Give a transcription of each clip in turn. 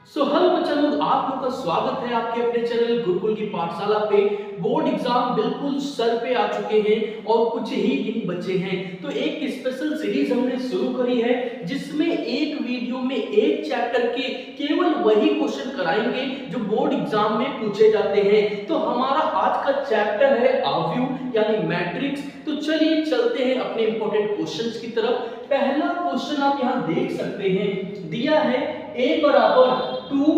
Hello बच्चा लोग, आप लोग का स्वागत है आपके अपने चैनल गुरुकुल की पाठशाला पे। बोर्ड एग्जाम बिल्कुल सर पे आ चुके हैं और कुछ ही दिन बचे हैं। तो एक स्पेशल सीरीज हमने शुरू करी है जिसमें एक वीडियो में एक चैप्टर के केवल वही क्वेश्चन कराएंगे जो बोर्ड एग्जाम में पूछे जाते हैं। तो हमारा आज का चैप्टर है आव्यूह यानी मैट्रिक्स। तो चलिए चलते हैं अपने इंपॉर्टेंट क्वेश्चंस की तरफ। पहला क्वेश्चन आप यहाँ देख सकते हैं, दिया है a बराबर 2,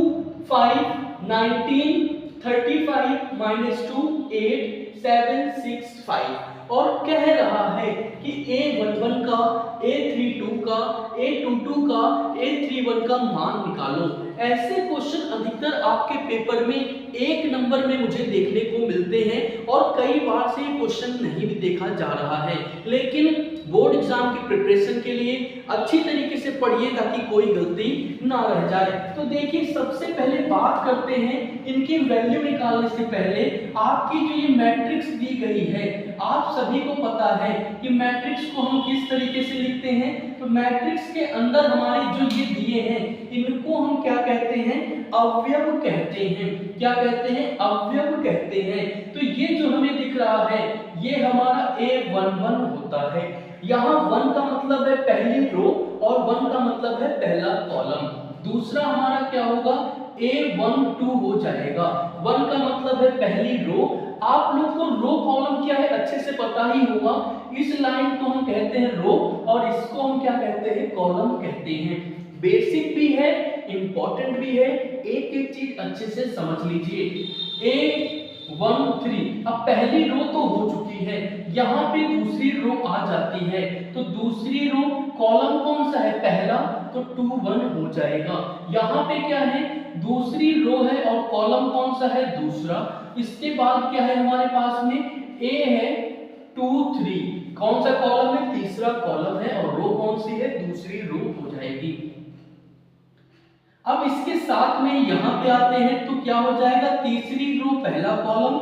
5, 19, 35 माइनस 2, 8, 7, 6, 5 और कह रहा है कि a11 का, a32 का, a22 का, a31 का मान निकालो। ऐसे क्वेश्चन अधिकतर आपके पेपर में एक नंबर में मुझे देखने को मिलते हैं और कई बार से ये क्वेश्चन नहीं भी देखा जा रहा है। लेकिन बोर्ड एग्जाम की प्रिपरेशन के लिए अच्छी तरीके से पढ़िए ताकि कोई गलती ना रह जाए। तो देखिए, सबसे पहले बात करते हैं इनकी वैल्यू निकालने से पहले। आपकी जो ये मैट्रिक्स दी गई है, आप सभी को पता है कि मैट्रिक्स को हम किस तरीके से लिखते हैं। तो मैट्रिक्स के अंदर हमारे जो ये दिए हैं इनको हम क्या कहते हैं, अवयव कहते हैं। क्या कहते हैं, अवयव कहते हैं। तो ये जो हमें दिख रहा है ये हमारा a11 होता है। यहाँ 1 का मतलब है पहली रो और 1 का मतलब है पहला कॉलम। दूसरा हमारा क्या होगा, a12 हो जाएगा। 1 का मतलब है पहली रो। आप लोग को रो कॉलम क्या है अच्छे से पता ही होगा। इस लाइन को हम कहते हैं रो और इसको हम क्या कहते हैं, कॉलम कहते हैं। बेसिक भी है, इंपॉर्टेंट भी है, एक एक चीज अच्छे से समझ लीजिए। a13 अब पहली रो तो हो चुकी है, यहाँ पे दूसरी रो आ जाती है। तो दूसरी रो कॉलम कौन सा है, पहला, तो 2 1 हो जाएगा। यहाँ पे क्या है, दूसरी रो है और कॉलम कौन सा है, दूसरा। इसके बाद क्या है हमारे पास में, a है 2 3, कौन सा कॉलम है, तीसरा कॉलम है और रो कौन सी है, दूसरी रो हो जाएगी। अब इसके साथ में यहां पे आते हैं तो क्या हो जाएगा, तीसरी रो पहला कॉलम,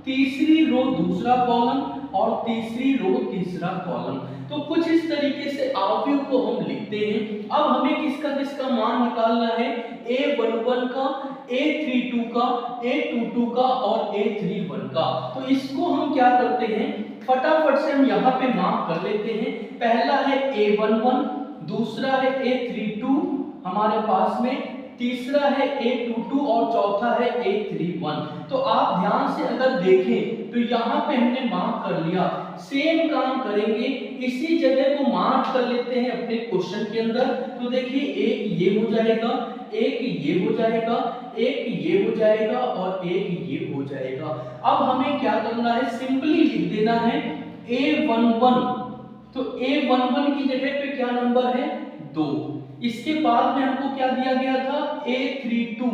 तीसरी रो दूसरा कॉलम और तीसरी रो तीसरा कॉलम। तो कुछ इस तरीके से आव्यूह को हम लिखते हैं। अब हमें किसका किसका मान निकालना है, a11 का, a32 का, a22 का और a31 का। तो इसको हम क्या करते हैं, फटाफट से हम यहाँ पे मार्क कर लेते हैं। पहला है a11, दूसरा है a32 हमारे पास में, तीसरा है a22 और चौथा है a31। तो आप ध्यान से अगर देखें तो यहाँ पे हमने मार्क कर लिया। सेम काम करेंगे, इसी जगह को मार्क कर लेते हैं अपने क्वेश्चन के अंदर। तो देखिए, एक ये हो जाएगा, एक ये हो जाएगा, एक ये हो जाएगा और एक ये हो जाएगा। अब हमें क्या करना है, सिंपली लिख देना है a11। तो a11 की जगह पे क्या नंबर है, 2। इसके बाद में हमको क्या दिया गया था, a32।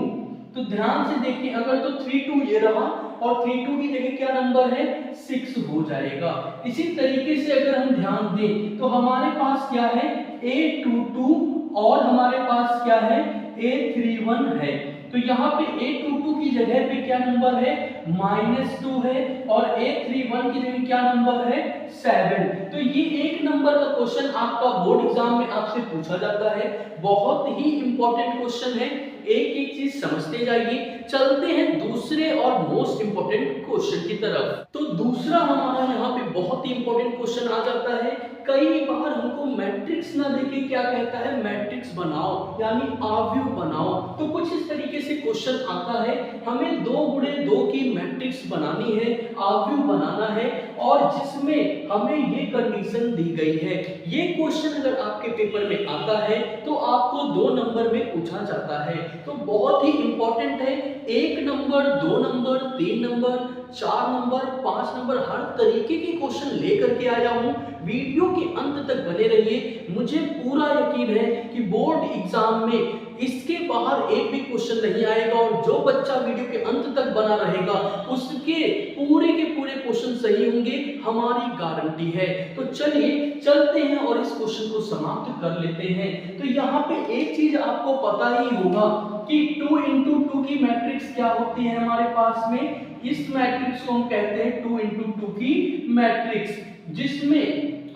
तो ध्यान से देखिए, अगर तो 32 ये रहा और 32 की जगह क्या नंबर है, 6 हो जाएगा। इसी तरीके से अगर हम ध्यान दें तो हमारे पास क्या है, a22 और हमारे पास क्या है, a31 है। तो यहाँ पे a22 की जगह पे क्या नंबर है, -2 है और a31 की जगह क्या नंबर है, 7। तो ये एक नंबर का क्वेश्चन आपका बोर्ड एग्जाम में आपसे पूछा जाता है। बहुत ही इंपॉर्टेंट क्वेश्चन है, एक एक चीज समझते जाइए। चलते हैं दूसरे और मोस्ट इंपॉर्टेंट क्वेश्चन की तरफ। तो दूसरा हमारा यहाँ पे बहुत ही इंपॉर्टेंट क्वेश्चन आ जाता है। कई बार हमको मैट्रिक्स ना देके क्या कहता है, मैट्रिक्स बनाओ यानी आव्यूह बनाओ। तो कुछ इस तरीके से क्वेश्चन आता है, हमें 2 गुणे 2 की मैट्रिक्स बनानी है, आव्यूह बनाना है और जिसमें हमें ये कंडीशन दी गई है। ये क्वेश्चन अगर आपके पेपर में आता है तो आपको 2 नंबर में पूछा जाता है। तो बहुत ही इंपॉर्टेंट है, 1 number, 2 number, 3 number, 4 number, 5 number, हर तरीके के क्वेश्चन लेकर के आया हूं। वीडियो के अंत तक बने रहिए। मुझे पूरा यकीन है कि बोर्ड एग्जाम में इसके बाहर एक भी क्वेश्चन नहीं आएगा और जो बच्चा वीडियो के अंत तक बना रहेगा उसके पूरे के पूरे क्वेश्चन सही होंगे, हमारी गारंटी है। तो चलिए चलते हैं और इस क्वेश्चन को समाप्त कर लेते हैं। तो यहाँ पे एक चीज आपको पता ही होगा कि 2 into 2 की मैट्रिक्स क्या होती है हमारे पास में। इस मैट्रिक्स को हम कहते हैं 2 into 2 की मैट्रिक्स, जिसमें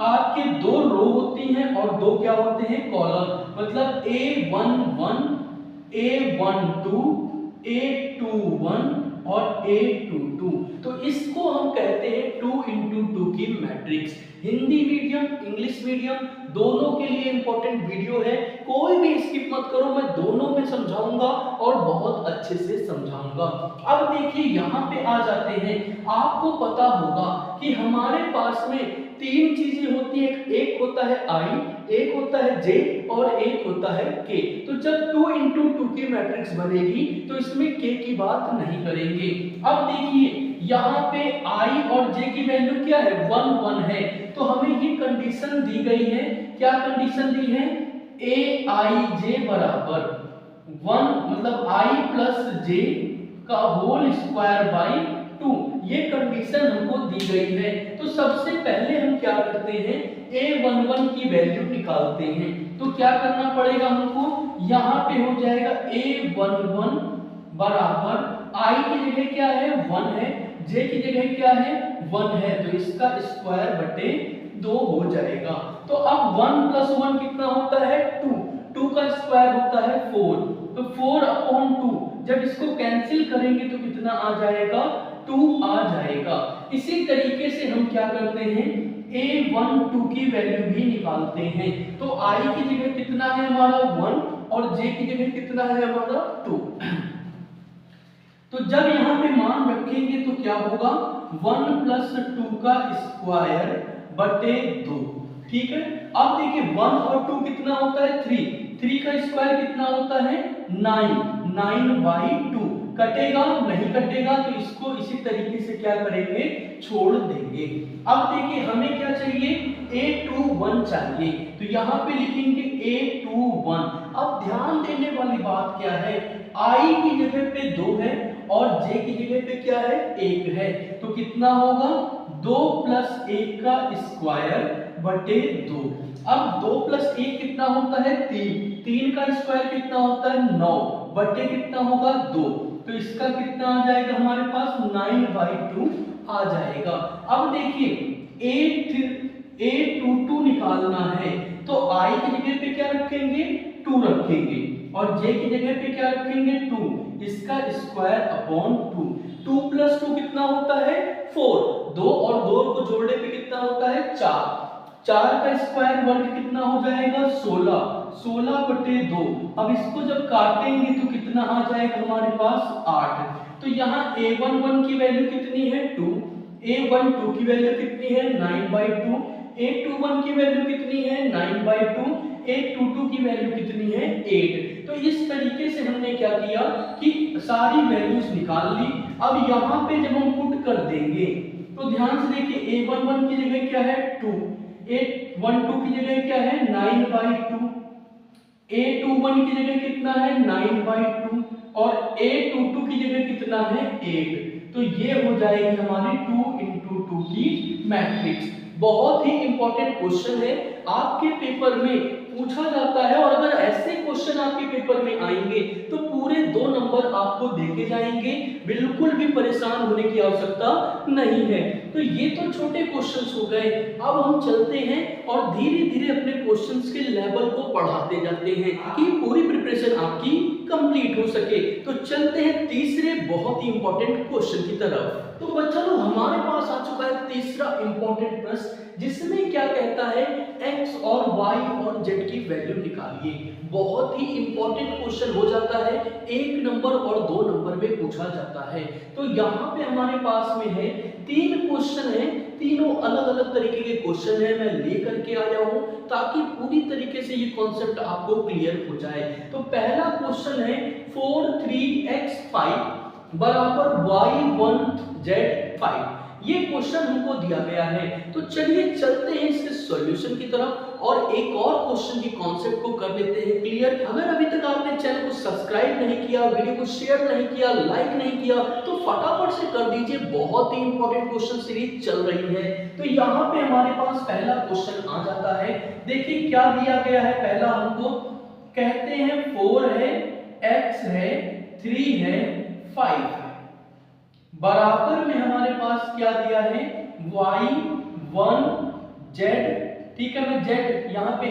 आपके 2 रो होती हैं और 2 क्या होते हैं, कॉलम। मतलब a11 A12, A21 और A22। तो इसको हम कहते हैं 2 into 2 की matrix. Hindi medium English medium दोनों के लिए इंपॉर्टेंट वीडियो है, कोई भी स्किप मत करो, मैं दोनों में समझाऊंगा और बहुत अच्छे से समझाऊंगा। अब देखिए यहाँ पे आ जाते हैं, आपको पता होगा कि हमारे पास में तीन चीजें होती है, एक होता है आई, एक होता है जे और एक होता है के। तो जब 2 into 2 की मैट्रिक्स बनेगी तो इसमें के की बात नहीं करेंगे। अब देखिए यहाँ पे आई और जे की वैल्यू क्या है, 1 1 है, तो हमें ये कंडीशन दी गई है, क्या कंडीशन दी है, ए आई जे बराबर 1, मतलब आई प्लस जे का होल स्क्वायर बाई 2, ये कंडीशन हमको दी गई है। तो सबसे पहले हम क्या करते हैं, A11 की वैल्यू निकालते हैं। तो क्या करना पड़ेगा हमको, यहाँ पे हो जाएगा A11 बराबर I की जगह क्या है 1 है, J की जगह क्या है 1 है, तो इसका स्क्वायर बटे 2 हो जाएगा। तो अब 1 प्लस 1 कितना होता है 2, 2 का स्क्वायर होता है 4, तो 4 अपॉन 2, जब इसको कैंसिल करेंगे तो कितना आ जाएगा 2 आ जाएगा। इसी तरीके से हम क्या करते हैं, A12 की वैल्यू भी निकालते हैं। तो I की जगह कितना है हमारा 1 और J की जगह कितना है हमारा 2। तो जब यहाँ पे मान रखेंगे तो क्या होगा, 1 प्लस 2 का स्क्वायर बटे 2, ठीक है। अब देखिए 1 और 2 कितना होता है 3, 3 का स्क्वायर कितना होता है 9, 9 बाई 2, कटेगा नहीं कटेगा, तो इसको इसी तरीके से क्या करेंगे, छोड़ देंगे। अब देखिए हमें क्या चाहिए, A21 चाहिए, तो यहाँ पे लिखेंगे A21। अब ध्यान देने वाली बात क्या है, I की जगह पे 2 है और J की जगह पे क्या है 1 है, तो कितना होगा 2 प्लस 1 का स्क्वायर बटे 2। अब 2 प्लस 1 कितना होता है 3, 3 का स्क्वायर कितना होता है 9 बटे कितना होगा 2, तो इसका कितना आ जाएगा हमारे पास 9/2 आ जाएगा। अब देखिए A22 निकालना है, तो I की जगह पे क्या रखेंगे 2 रखेंगे और J की जगह पे क्या रखेंगे 2, इसका स्क्वायर अपॉन 2, 2 प्लस 2 कितना होता है 4, 2 और 2 को जोड़ने पे कितना होता है 4, 4 का स्क्वायर वर्ग कितना हो जाएगा 16, 16 बटे 2। अब इसको जब काटेंगे तो कितना आ जाएगा हमारे पास 8। तो यहाँ A11 की वैल्यू कितनी है 2, A12 की वैल्यू कितनी है 9/2, A21 की वैल्यू कितनी है 9/2, A22 की वैल्यू कितनी है 8। तो इस तरीके से हमने क्या किया कि सारी वैल्यूज निकाल ली। अब यहाँ पे जब हम पुट कर देंगे तो ध्यान से देखिए A11 की जगह क्या है 2, A12 की जगह क्या है 9/2, A21 की जगह कितना है 9/2 और A22 की जगह कितना है 8। तो ये हो जाएगी हमारी 2 into 2 की मैट्रिक्स। बहुत ही इंपॉर्टेंट क्वेश्चन है, आपके पेपर में पूछा जाता है, और अगर ऐसे क्वेश्चन आपके पेपर में आएंगे तो पूरे 2 नंबर आपको देके जाएंगे, बिल्कुल भी परेशान होने की आवश्यकता नहीं है। तो ये तो छोटे क्वेश्चंस हो गए, अब हम चलते हैं और धीरे धीरे अपने क्वेश्चंस के लेवल को बढ़ाते जाते हैं कि पूरी प्रिपरेशन आपकी कंप्लीट हो सके। तो चलते हैं तीसरे बहुत ही इंपॉर्टेंट क्वेश्चन की तरफ। तो बच्चों हमारे पास आ चुका है तीसरा इंपॉर्टेंट प्रश्न, जिसमें क्या कहता है x और y और z की वैल्यू निकालिए। बहुत ही इंपॉर्टेंट क्वेश्चन हो जाता है, 1 नंबर और 2 नंबर में पूछा जाता है। तो यहाँ पे हमारे पास में है 3 क्वेश्चन है, तीनों अलग अलग तरीके के क्वेश्चन है, मैं लेकर के आया हूँ ताकि पूरी तरीके से ये कॉन्सेप्ट आपको क्लियर हो जाए। तो पहला क्वेश्चन है 4 3x 5 बराबर y1z5, ये क्वेश्चन हमको दिया गया है। तो चलिए चलते हैं इसके सॉल्यूशन की तरफ और एक और क्वेश्चन की कॉन्सेप्ट को कर लेते हैं क्लियर। अगर अभी तक आपने चैनल को सब्सक्राइब नहीं किया, वीडियो को शेयर नहीं किया, लाइक नहीं किया, तो फटाफट से कर दीजिए, बहुत ही इंपॉर्टेंट क्वेश्चन सीरीज चल रही है। तो यहाँ पे हमारे पास पहला क्वेश्चन आ जाता है, देखिए क्या दिया गया है। पहला हमको कहते हैं 4 है, x है, 3 है, 5 है, बराबर में हमारे पास क्या दिया है y1 z, ठीक है। मैं z यहाँ पे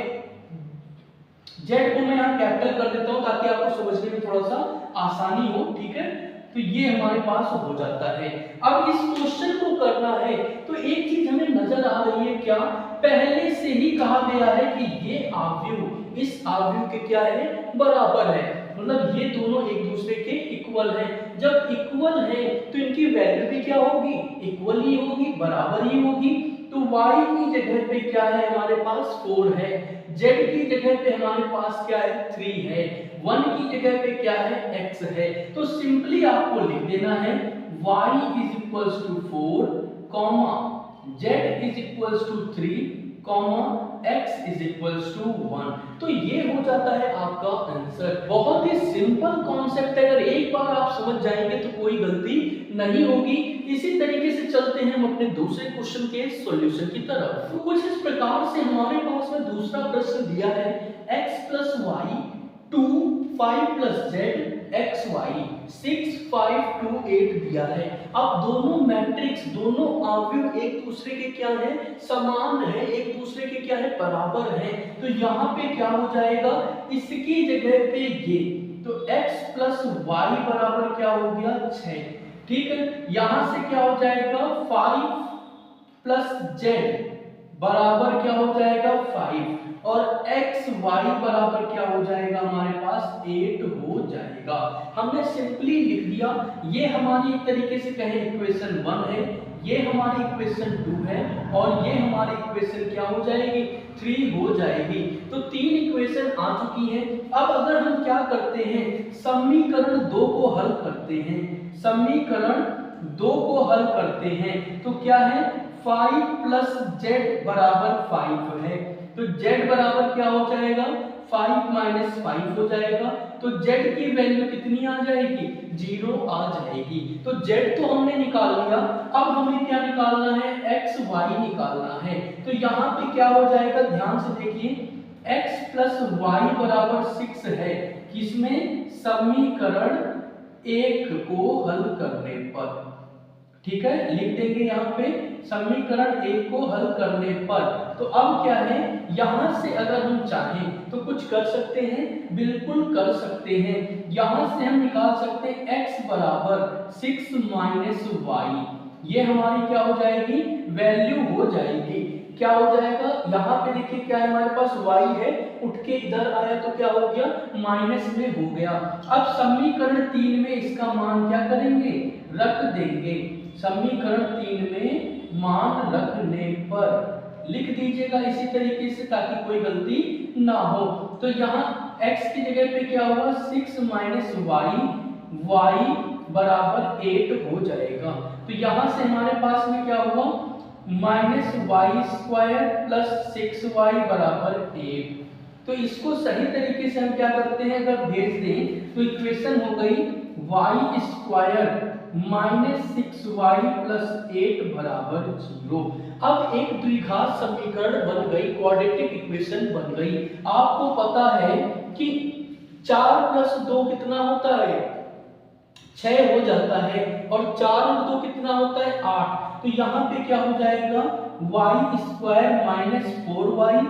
जेड को मैं यहाँ कैपिटल कर देता हूँ ताकि आपको समझने में थोड़ा सा आसानी हो, ठीक है। तो ये हमारे पास हो जाता है। अब इस क्वेश्चन को करना है तो एक चीज हमें नजर आ रही है, क्या पहले से ही कहा गया है कि ये अवयव इस अवयव के क्या है, बराबर है, मतलब ये दोनों एक दूसरे के इक्वल हैं। जब इक्वल है तो इनकी वैल्यू भी क्या होगी, इक्वल ही होगी, बराबर ही होगी। तो y की जगह पे क्या है हमारे पास 4 है, z की जगह पे हमारे पास क्या है 3 है, 1 की जगह पे क्या है x है। तो सिंपली आपको लिख देना है y is equals to 4 comma z is equals to 3 comma x is equals to 1। तो ये हो जाता है आपका आंसर। बहुत ही सिंपल कॉन्सेप्ट है, अगर एक बार आप समझ जाएंगे तो कोई गलती नहीं होगी। इसी तरीके से चलते हैं हम अपने दूसरे क्वेश्चन के सॉल्यूशन की तरफ। तो कुछ इस प्रकार से हमारे पास में दूसरा प्रश्न दिया है x plus y 2 5 plus z x y 6 5 2 8 दिया है। अब दोनों मैट्रिक्स, दोनों अवयव एक दूसरे के क्या है, समान है, एक दूसरे के क्या है, बराबर है। तो यहाँ पे क्या हो जाएगा, इसकी जगह पे ये, तो x प्लस वाई बराबर क्या हो गया 6, ठीक है। यहां से क्या हो जाएगा 5 प्लस जेड बराबर क्या हो जाएगा 5 और x y बराबर क्या हो जाएगा हमारे पास 8 हो जाएगा। हमने सिंपली लिख दिया, ये हमारी एक तरीके से कहें इक्वेशन 1 है, ये हमारी इक्वेशन 2 है और ये हमारी इक्वेशन क्या हो जाएगी 3 हो जाएगी। तो 3 इक्वेशन आ चुकी हैं। अब अगर हम क्या करते हैं, समीकरण 2 को हल करते हैं, समीकरण 2 को हल करते हैं तो क्या है 5 प्लस जेड बराबर 5 है। तो z बराबर क्या हो जाएगा 5 माइनस 5 हो जाएगा। तो z की वैल्यू कितनी आ जाएगी 0 आ जाएगी। तो z तो हमने निकाल लिया, अब हमें क्या निकालना है x y निकालना है। तो यहाँ पे क्या हो जाएगा, ध्यान से देखिए x प्लस वाई बराबर 6 है, किसमें समीकरण 1 को हल करने पर, ठीक है, लिख देंगे यहाँ पे समीकरण 1 को हल करने पर। तो अब क्या है, यहां से अगर हम चाहें तो कुछ कर सकते हैं, बिल्कुल कर सकते हैं। यहां से हम निकाल सकते हैं x बराबर 6 माइनस वाई, ये हमारी क्या हो जाएगी वैल्यू हो जाएगी। क्या हो जाएगा, यहाँ पे देखिए क्या है हमारे पास y है, उठ के इधर आया तो क्या हो गया माइनस में हो गया। अब समीकरण 3 में इसका मान क्या करेंगे रख देंगे, समीकरण 3 में मान रखने पर लिख दीजिएगा इसी तरीके से ताकि कोई गलती ना हो। तो यहाँ x की जगह पे क्या होगा 6 माइनस वाई, y बराबर 8 हो जाएगा। तो यहाँ से हमारे पास में क्या होगा minus Y square plus 6y बराबर 8। तो इसको सही तरीके से हम क्या करते हैं, अगर भेज दें तो इक्वेशन हो गई Y square minus 6y plus 8 बराबर 0। अब एक द्विघात समीकरण बन गई, क्वाड्रेटिक इक्वेशन बन गई। आपको पता है कि 4 प्लस 2 कितना होता है 6 हो जाता है और 4 और 2 कितना होता है 8। तो यहाँ पे क्या हो जाएगा y square minus 4y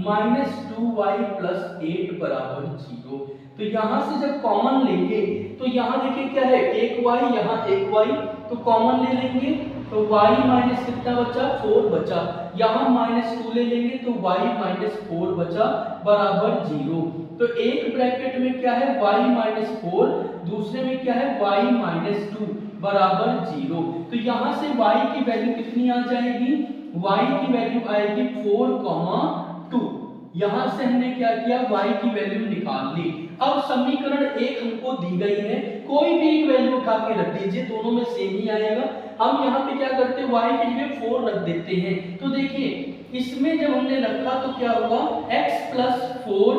minus 2y plus 8 बराबर 0। तो यहाँ से जब कॉमन लेंगे तो यहाँ देखिए क्या है एक y, यहाँ एक y, तो कॉमन ले लेंगे तो y माइनस कितना बचा 4 बचा, यहाँ माइनस 2 ले लेंगे तो y माइनस 4 बचा बराबर 0। तो एक ब्रैकेट में क्या है y माइनस 4, दूसरे में क्या है y माइनस 2 बराबर 0। तो यहाँ से y की वैल्यू कितनी आ जाएगी, y की वैल्यू आएगी 4,2। यहाँ से हमने क्या किया y की वैल्यू निकाल ली। अब समीकरण 1 हमको दी गई है, कोई भी एक वैल्यू उठा के रख दीजिए, दोनों में सेम ही आएगा। हम यहाँ पे क्या करते हैं y की जगह 4 रख देते हैं। तो देखिए इसमें जब हमने रखा तो क्या होगा x प्लस 4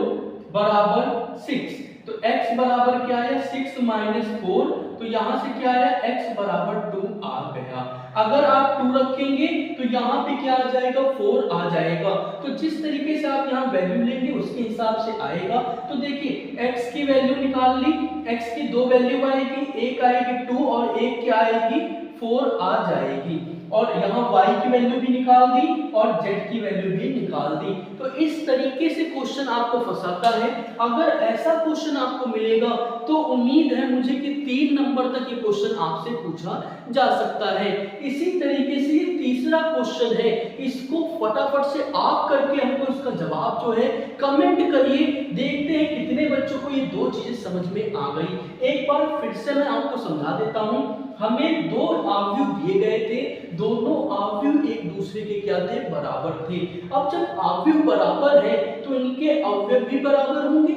बराबर 6। तो x बराबर क्या है 6 माइनस 4, तो यहाँ से क्या आया x बराबर 2 आ गया। अगर आप 2 रखेंगे तो यहाँ पे क्या आ जाएगा 4 आ जाएगा। तो जिस तरीके से आप यहाँ वैल्यू लेंगे उसके हिसाब से आएगा। तो देखिए x की वैल्यू निकाल ली, x की दो वैल्यू आएगी, एक आएगी 2 और एक क्या आएगी 4 आ जाएगी। और यहाँ y की वैल्यू भी निकाल दी और z की वैल्यू भी निकाल दी। तो इस तरीके से क्वेश्चन आपको फंसाता है। अगर ऐसा क्वेश्चन आपको मिलेगा तो उम्मीद है मुझे कि 3 नंबर तक ये क्वेश्चन आपसे पूछा जा सकता है। इसी तरीके से ये तीसरा क्वेश्चन है, इसको फटाफट से आप करके हमको इसका जवाब जो है कमेंट करिए। देखते हैं कितने बच्चों को ये दो चीजें समझ में आ गई। एक बार फिर से मैं आपको समझा देता हूं। हमें दो अवयव दिए गए थे, दोनों अवयव एक दूसरे के क्या थे, बराबर थे। अब जब अवयव बराबर है तो इनके अवयव भी बराबर होंगे,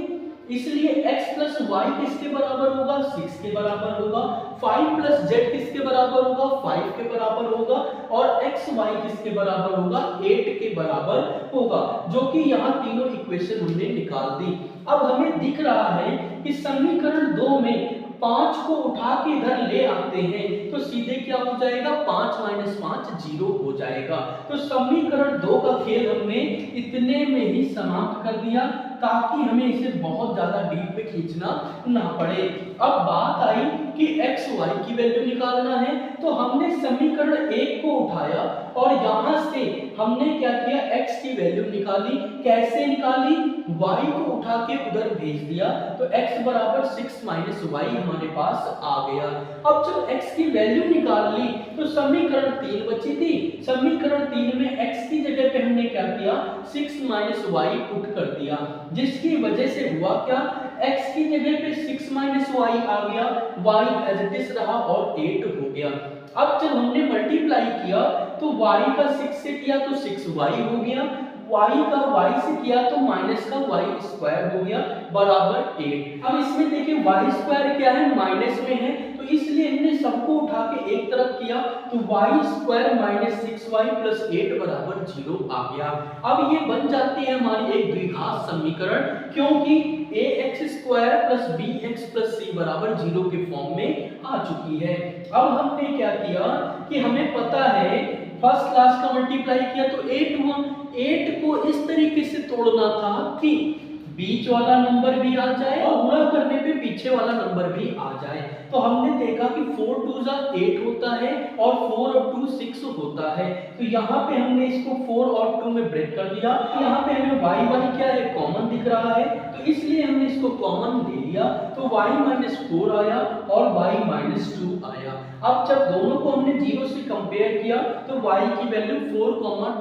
इसलिए x प्लस y किसके बराबर होगा, 6 के बराबर होगा। 5 प्लस z किसके बराबर होगा, 5 के बराबर होगा। और x y किसके बराबर होगा, 8 के बराबर होगा, जो कि यहाँ तीनों इक्वेशन हमने निकाल दी। अब हमें दिख रहा है कि समीकरण 2 में 5 को उठा के इधर ले आते हैं तो सीधे क्या हो जाएगा, 5 माइनस 5 0 हो जाएगा। तो समीकरण 2 का खेल हमने इतने में ही समाप्त कर दिया ताकि हमें इसे बहुत ज्यादा डीप में खींचना ना पड़े। अब बात आई कि x y की वैल्यू निकालना है, तो हमने समीकरण 1 को उठाया और यहां से हमने क्या किया, x की वैल्यू निकाली। कैसे निकाली, y को उठा के उधर भेज दिया तो x बराबर 6 माइनस y हमारे पास आ गया। अब जब x की वैल्यू निकाल ली तो समीकरण 3 बची थी। समीकरण 3 में x की जगह पे हमने क्या किया, 6 माइनस y पुट कर दिया, जिसकी वजह से हुआ क्या, x की जगह पे 6 माइनस y आ गया, y एज इट इज रहा और 8 हो गया। अब जब हमने मल्टीप्लाई किया तो y का 6 से किया तो 6y हो गया, y का y से किया तो माइनस का y स्क्वायर हो गया बराबर 8। अब इसमें देखिए y स्क्वायर क्या है, माइनस में है, तो इसलिए हमने सबको उठा के एक तरफ किया तो y square minus 6y plus 8 बराबर 0 आ गया। अब ये बन जाती है हमारी एक द्विघात समीकरण, क्योंकि ax square plus bx plus c बराबर 0 के फॉर्म में आ चुकी है। अब हमने क्या किया कि हमें पता है फर्स्ट क्लास का मल्टीप्लाई किया तो 8 हुआ। 8 को इस तरीके से तोड़ना था कि बीच वाला नंबर भी आ जाए और गुणा करने पे पीछे वाला नंबर भी आ जाए। तो हमने देखा कि 4 2 8 होता है और 4 और 2 6 होता है। तो यहाँ पे हमने इसको 4 और 2 में ब्रेक कर दिया। यहाँ पे हमें y क्या है, कॉमन दिख रहा है, तो इसलिए हमने इसको कॉमन ले लिया तो y माइनस 4 आया और y माइनस 2 आया। अब जब दोनों को हमने 0 से कंपेयर किया तो y की वैल्यू 4,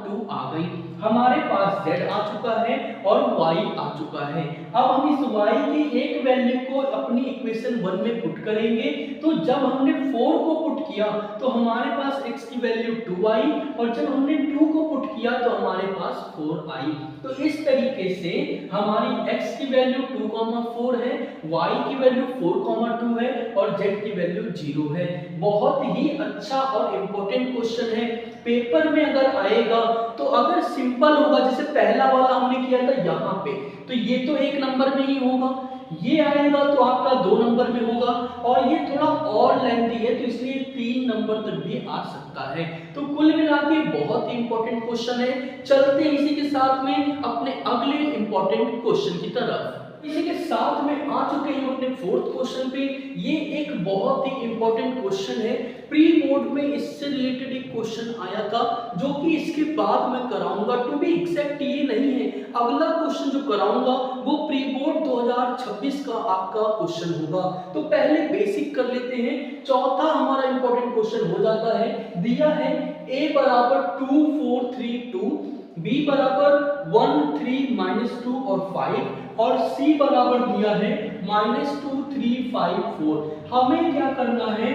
2 आ गई। हमारे पास z आ चुका है और y आ चुका है। अब हम इस y की एक वैल्यू को अपनी इक्वेशन 1 में पुट करेंगे, तो जब हमने 4 को पुट किया तो हमारे पास x की वैल्यू 2 आई और जब हमने 2 को पुट किया तो हमारे पास 4 आई। तो इस तरीके से हमारी x की वैल्यू 2, 4 है, y की वैल्यू 4, 2 है और z की वैल्यू 0 है। बहुत ही अच्छा और इम्पोर्टेंट क्वेश्चन है। पेपर में अगर आएगा तो अगर सिंपल होगा, जैसे पहला वाला हमने किया था यहाँ पे, तो ये तो 1 नंबर में ही होगा, ये आएगा तो आपका 2 नंबर में होगा और ये थोड़ा और लेंथी है तो इसलिए 3 नंबर तक भी आ सकता है। तो कुल मिला के बहुत ही इंपॉर्टेंट क्वेश्चन है। चलते हैं इसी के साथ में अपने अगले इंपॉर्टेंट क्वेश्चन की तरफ। इसी के साथ में आ चुके हैं अपने 4th क्वेश्चन पे। ये एक बहुत ही इंपॉर्टेंट क्वेश्चन है। प्री बोर्ड में इससे रिलेटेड एक क्वेश्चन आया था जो कि इसके बाद मैं कराऊंगा। टू बी एग्जैक्ट ये नहीं है, अगला क्वेश्चन जो कराऊंगा वो प्री बोर्ड 2026 का आपका क्वेश्चन होगा। तो पहले बेसिक कर लेते हैं। चौथा हमारा इंपॉर्टेंट क्वेश्चन हो जाता है, दिया है a बराबर 2 4 3 2, b बराबर 1 3 -2 और 5 और c बराबर दिया है -2 3 5 4। हमें क्या करना है,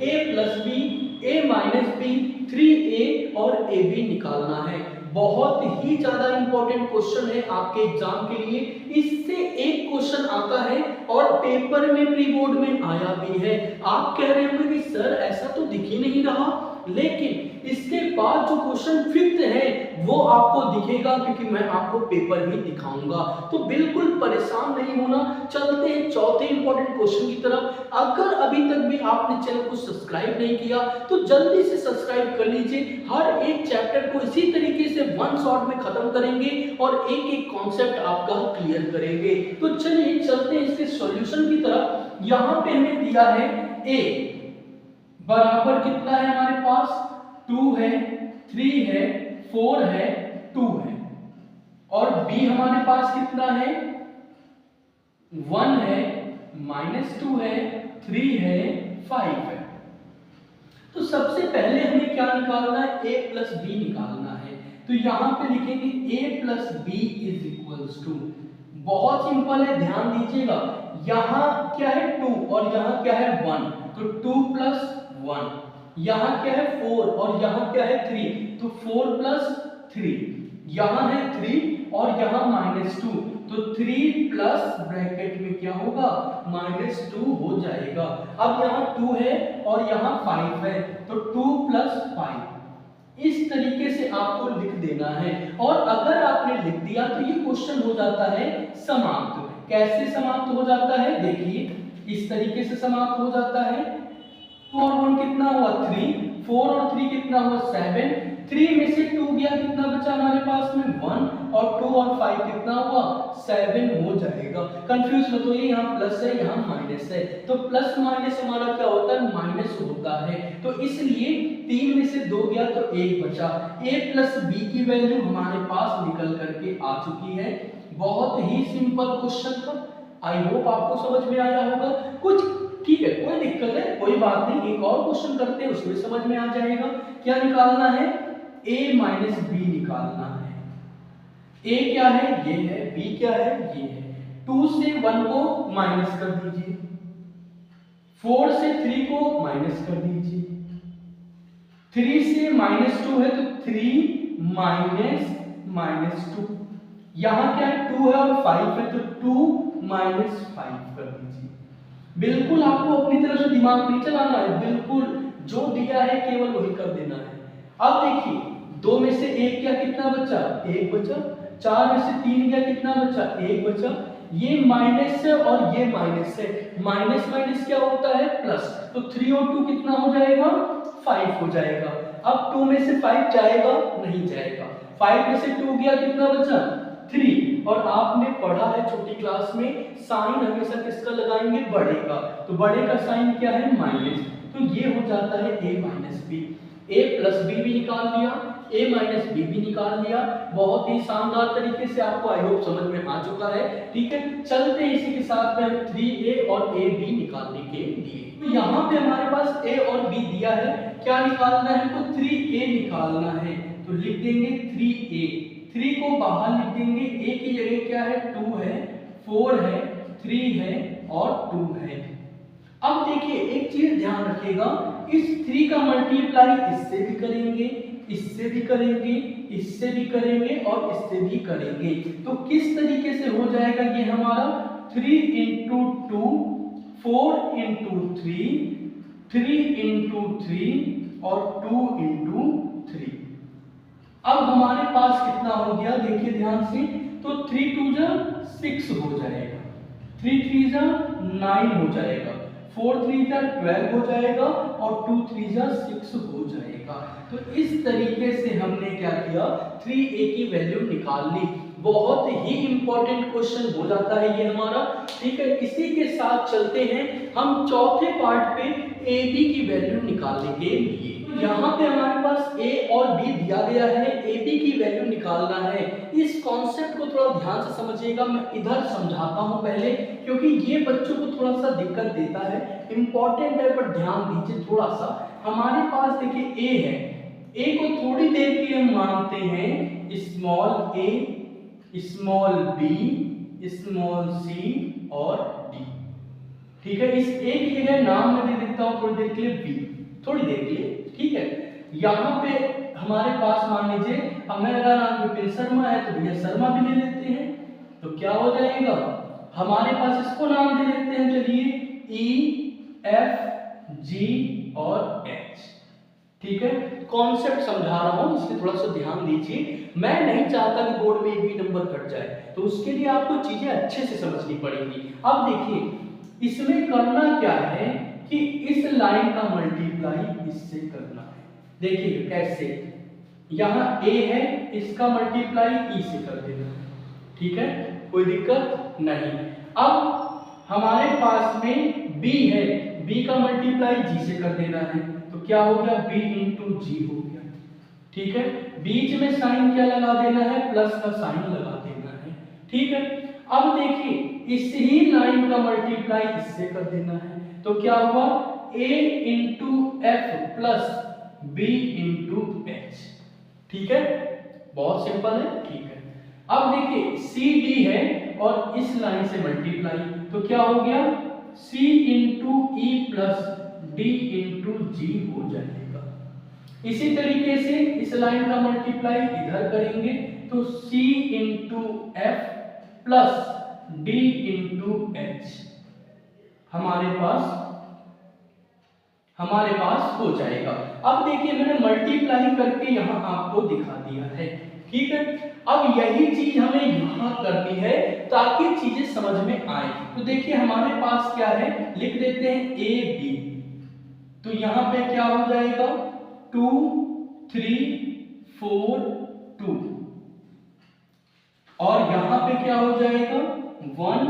a plus b, a minus b, 3a और ab निकालना है। बहुत ही ज्यादा इंपॉर्टेंट क्वेश्चन है आपके एग्जाम के लिए। इससे एक क्वेश्चन आता है और पेपर में प्री बोर्ड में आया भी है। आप कह रहे होंगे कि सर ऐसा तो दिख ही नहीं रहा, लेकिन इसके बाद जो क्वेश्चन 5th है वो आपको दिखेगा, क्योंकि मैं आपको पेपर भी दिखाऊंगा। तो बिल्कुल परेशान नहीं होना। चलते हैं चौथे इंपॉर्टेंट क्वेश्चन की तरफ। अगर अभी तक भी आपने चैनल को सब्सक्राइब नहीं किया तो जल्दी से सब्सक्राइब कर लीजिए। हर एक चैप्टर को इसी तरीके से 1 शॉट में खत्म करेंगे और एक एक कॉन्सेप्ट आपका क्लियर करेंगे। तो चलिए चलते हैं इसके सॉल्यूशन की तरफ। यहाँ पे हमें दिया है a बराबर कितना है हमारे पास 2 है, 3 है, 4 है, 2 है। और b हमारे पास कितना है, 1 है, -2 है, 3 है, 5 है। तो सबसे पहले हमें क्या निकालना है, a प्लस बी निकालना है। तो यहाँ पे लिखेंगे a plus b is equals to, बहुत सिंपल है, ध्यान दीजिएगा, यहाँ क्या है 2 और यहाँ क्या है 1, तो 2 प्लस 1, यहाँ क्या है 4 और यहाँ क्या है 3, तो 4 प्लस 3, यहाँ है 3 और यहाँ -2, तो 3 प्लस ब्रैकेट में क्या होगा, -2 हो जाएगा। अब यहाँ 2 है और यहाँ 5 है, तो 2 प्लस 5, इस तरीके से आपको लिख देना है। और अगर आपने लिख दिया तो ये क्वेश्चन हो जाता है समाप्त। कैसे समाप्त हो जाता है, देखिए इस तरीके से समाप्त हो जाता है। 4 और 1 कितना हुआ 3, 4 और 3 कितना हुआ 7, 3 में से 2 गया, कितना बचा हमारे पास में 1, और 2 और 5 कितना हुआ 7 हो जाएगा। कंफ्यूज मत होइए, यहाँ प्लस है यहाँ माइनस है, तो प्लस माइनस हमारा क्या होता है, माइनस होता है। तो इसलिए 3 में से 2 गया तो 1 बचा। a प्लस बी की वैल्यू हमारे पास निकल करके आ चुकी है। बहुत ही सिंपल क्वेश्चन था, आई होप आपको समझ में आया होगा। कुछ ठीक है, कोई दिक्कत है कोई बात नहीं, एक और क्वेश्चन करते हैं उसमें समझ में आ जाएगा। क्या निकालना है, a माइनस बी निकालना है। a क्या है, ये है, b क्या है, ये है। 2 से 1 को माइनस कर दीजिए, 4 से 3 को माइनस कर दीजिए, 3 से -2 है तो 3 माइनस -2, यहाँ क्या है 2 है और 5 है, तो 2 -5 कर दीजिए। बिल्कुल आपको अपनी तरफ से दिमाग नहीं चलाना है, बिल्कुल जो दिया है केवल वही कर देना है। अब देखिए 2 में से 1 क्या, कितना बचा, 1 बचा। 4 में से 3 क्या, कितना बचा, 1 बचा। ये माइनस है और ये माइनस है, माइनस माइनस क्या होता है, प्लस, तो 3 और 2 कितना हो जाएगा, 5 हो जाएगा। अब 2 में से 5 जाएगा, नहीं जाएगा। 5 में से 2 गया, कितना बचा, 3। और आपने पढ़ा है छोटी क्लास में, साइन हमेशा किसका लगाएंगे, बड़े का, तो बड़े का साइन क्या है, माइनस, तो ये हो जाता है a minus b. a plus b भी निकाल लिया, a माइनस बी भी निकाल लिया। बहुत ही शानदार तरीके से आपको आई होप समझ में आ चुका है। ठीक है, चलते हैं इसी के साथ में हम 3a और ab निकालने के लिए। तो यहाँ पे हमारे पास a और b दिया है, क्या निकालना है, तो 3a निकालना है। तो लिख देंगे 3a, 3 को बाहर लिख देंगे, a की जगह क्या है, 2 है, 4 है, 3 है और 2 है। अब देखिए एक चीज ध्यान रखिएगा, इस 3 का मल्टीप्लाई इससे भी करेंगे, इससे भी करेंगे, इससे भी करेंगे और इससे भी करेंगे। तो किस तरीके से हो जाएगा ये हमारा, 3 इंटू 2, 4 इंटू 3, 3 इंटू 3 और 2 इंटू 3। अब हमारे पास कितना हो गया, देखिए ध्यान से, तो 3 2 जा 6 हो जाएगा, 3 3 जा 9 हो जाएगा, 4 3 जा 12 हो जाएगा और 2 3 जा 6 हो जाएगा। तो इस तरीके से हमने क्या किया, 3a की वैल्यू निकाल ली। बहुत ही इंपॉर्टेंट क्वेश्चन हो जाता है ये हमारा। ठीक है, इसी के साथ चलते हैं हम चौथे पार्ट पे ab की वैल्यू निकालने के लिए। यहाँ पे हमारे पास a और b दिया गया है, ab की वैल्यू निकालना है। इस कॉन्सेप्ट को थोड़ा ध्यान से समझिएगा, मैं इधर समझाता हूँ पहले, क्योंकि ये बच्चों को थोड़ा सा दिक्कत देता है, इंपॉर्टेंट है, पर ध्यान दीजिए थोड़ा सा। हमारे पास देखिए a है, a को थोड़ी देर के लिए हम मानते हैं small a, small b, small c और d। ठीक है, इस a की जगह नाम मैं दे देता हूँ थोड़ी देर के लिए b, थोड़ी देर के लिए। ठीक है, यहाँ पे हमारे पास मान लीजिए अब मेरा नाम विपिन शर्मा है, तो भैया शर्मा भी ले लेते हैं, तो क्या हो जाएगा, हमारे पास इसको नाम दे देते हैं, चलिए E, F, G और H। ठीक है, कॉन्सेप्ट समझा रहा हूं, इसलिए थोड़ा सा ध्यान दीजिए। मैं नहीं चाहता कि बोर्ड में एक भी नंबर कट जाए, तो उसके लिए आपको चीजें अच्छे से समझनी पड़ेंगी। अब देखिए इसमें करना क्या है कि इस लाइन का मल्टीप्लाई इससे करना है। देखिए कैसे, यहाँ a है, इसका मल्टीप्लाई e से कर देना। ठीक है, कोई दिक्कत नहीं। अब हमारे पास में b है, b का मल्टीप्लाई g से कर देना है, तो क्या हो गया, b इंटू जी हो गया। ठीक है, बीच में साइन क्या लगा देना है, प्लस का साइन लगा देना है। ठीक है, अब देखिए इस ही लाइन का मल्टीप्लाई इससे कर देना है, तो क्या हुआ, a into F plus b into H. ठीक है, बहुत सिंपल है। ठीक है, अब देखिए सी डी है और इस लाइन से मल्टीप्लाई, तो क्या हो गया, c into E plus D into G हो जाएगा। इसी तरीके से इस लाइन का मल्टीप्लाई इधर करेंगे, तो c into F plus d into H हमारे पास हो जाएगा। अब देखिए मैंने मल्टीप्लाई करके यहां आपको दिखा दिया है। ठीक है, अब यही चीज हमें यहां करनी है ताकि चीजें समझ में आए। तो देखिए हमारे पास क्या है, लिख देते हैं ए बी, तो यहां पे क्या हो जाएगा, 2 3 4 2, और यहां पे क्या हो जाएगा, 1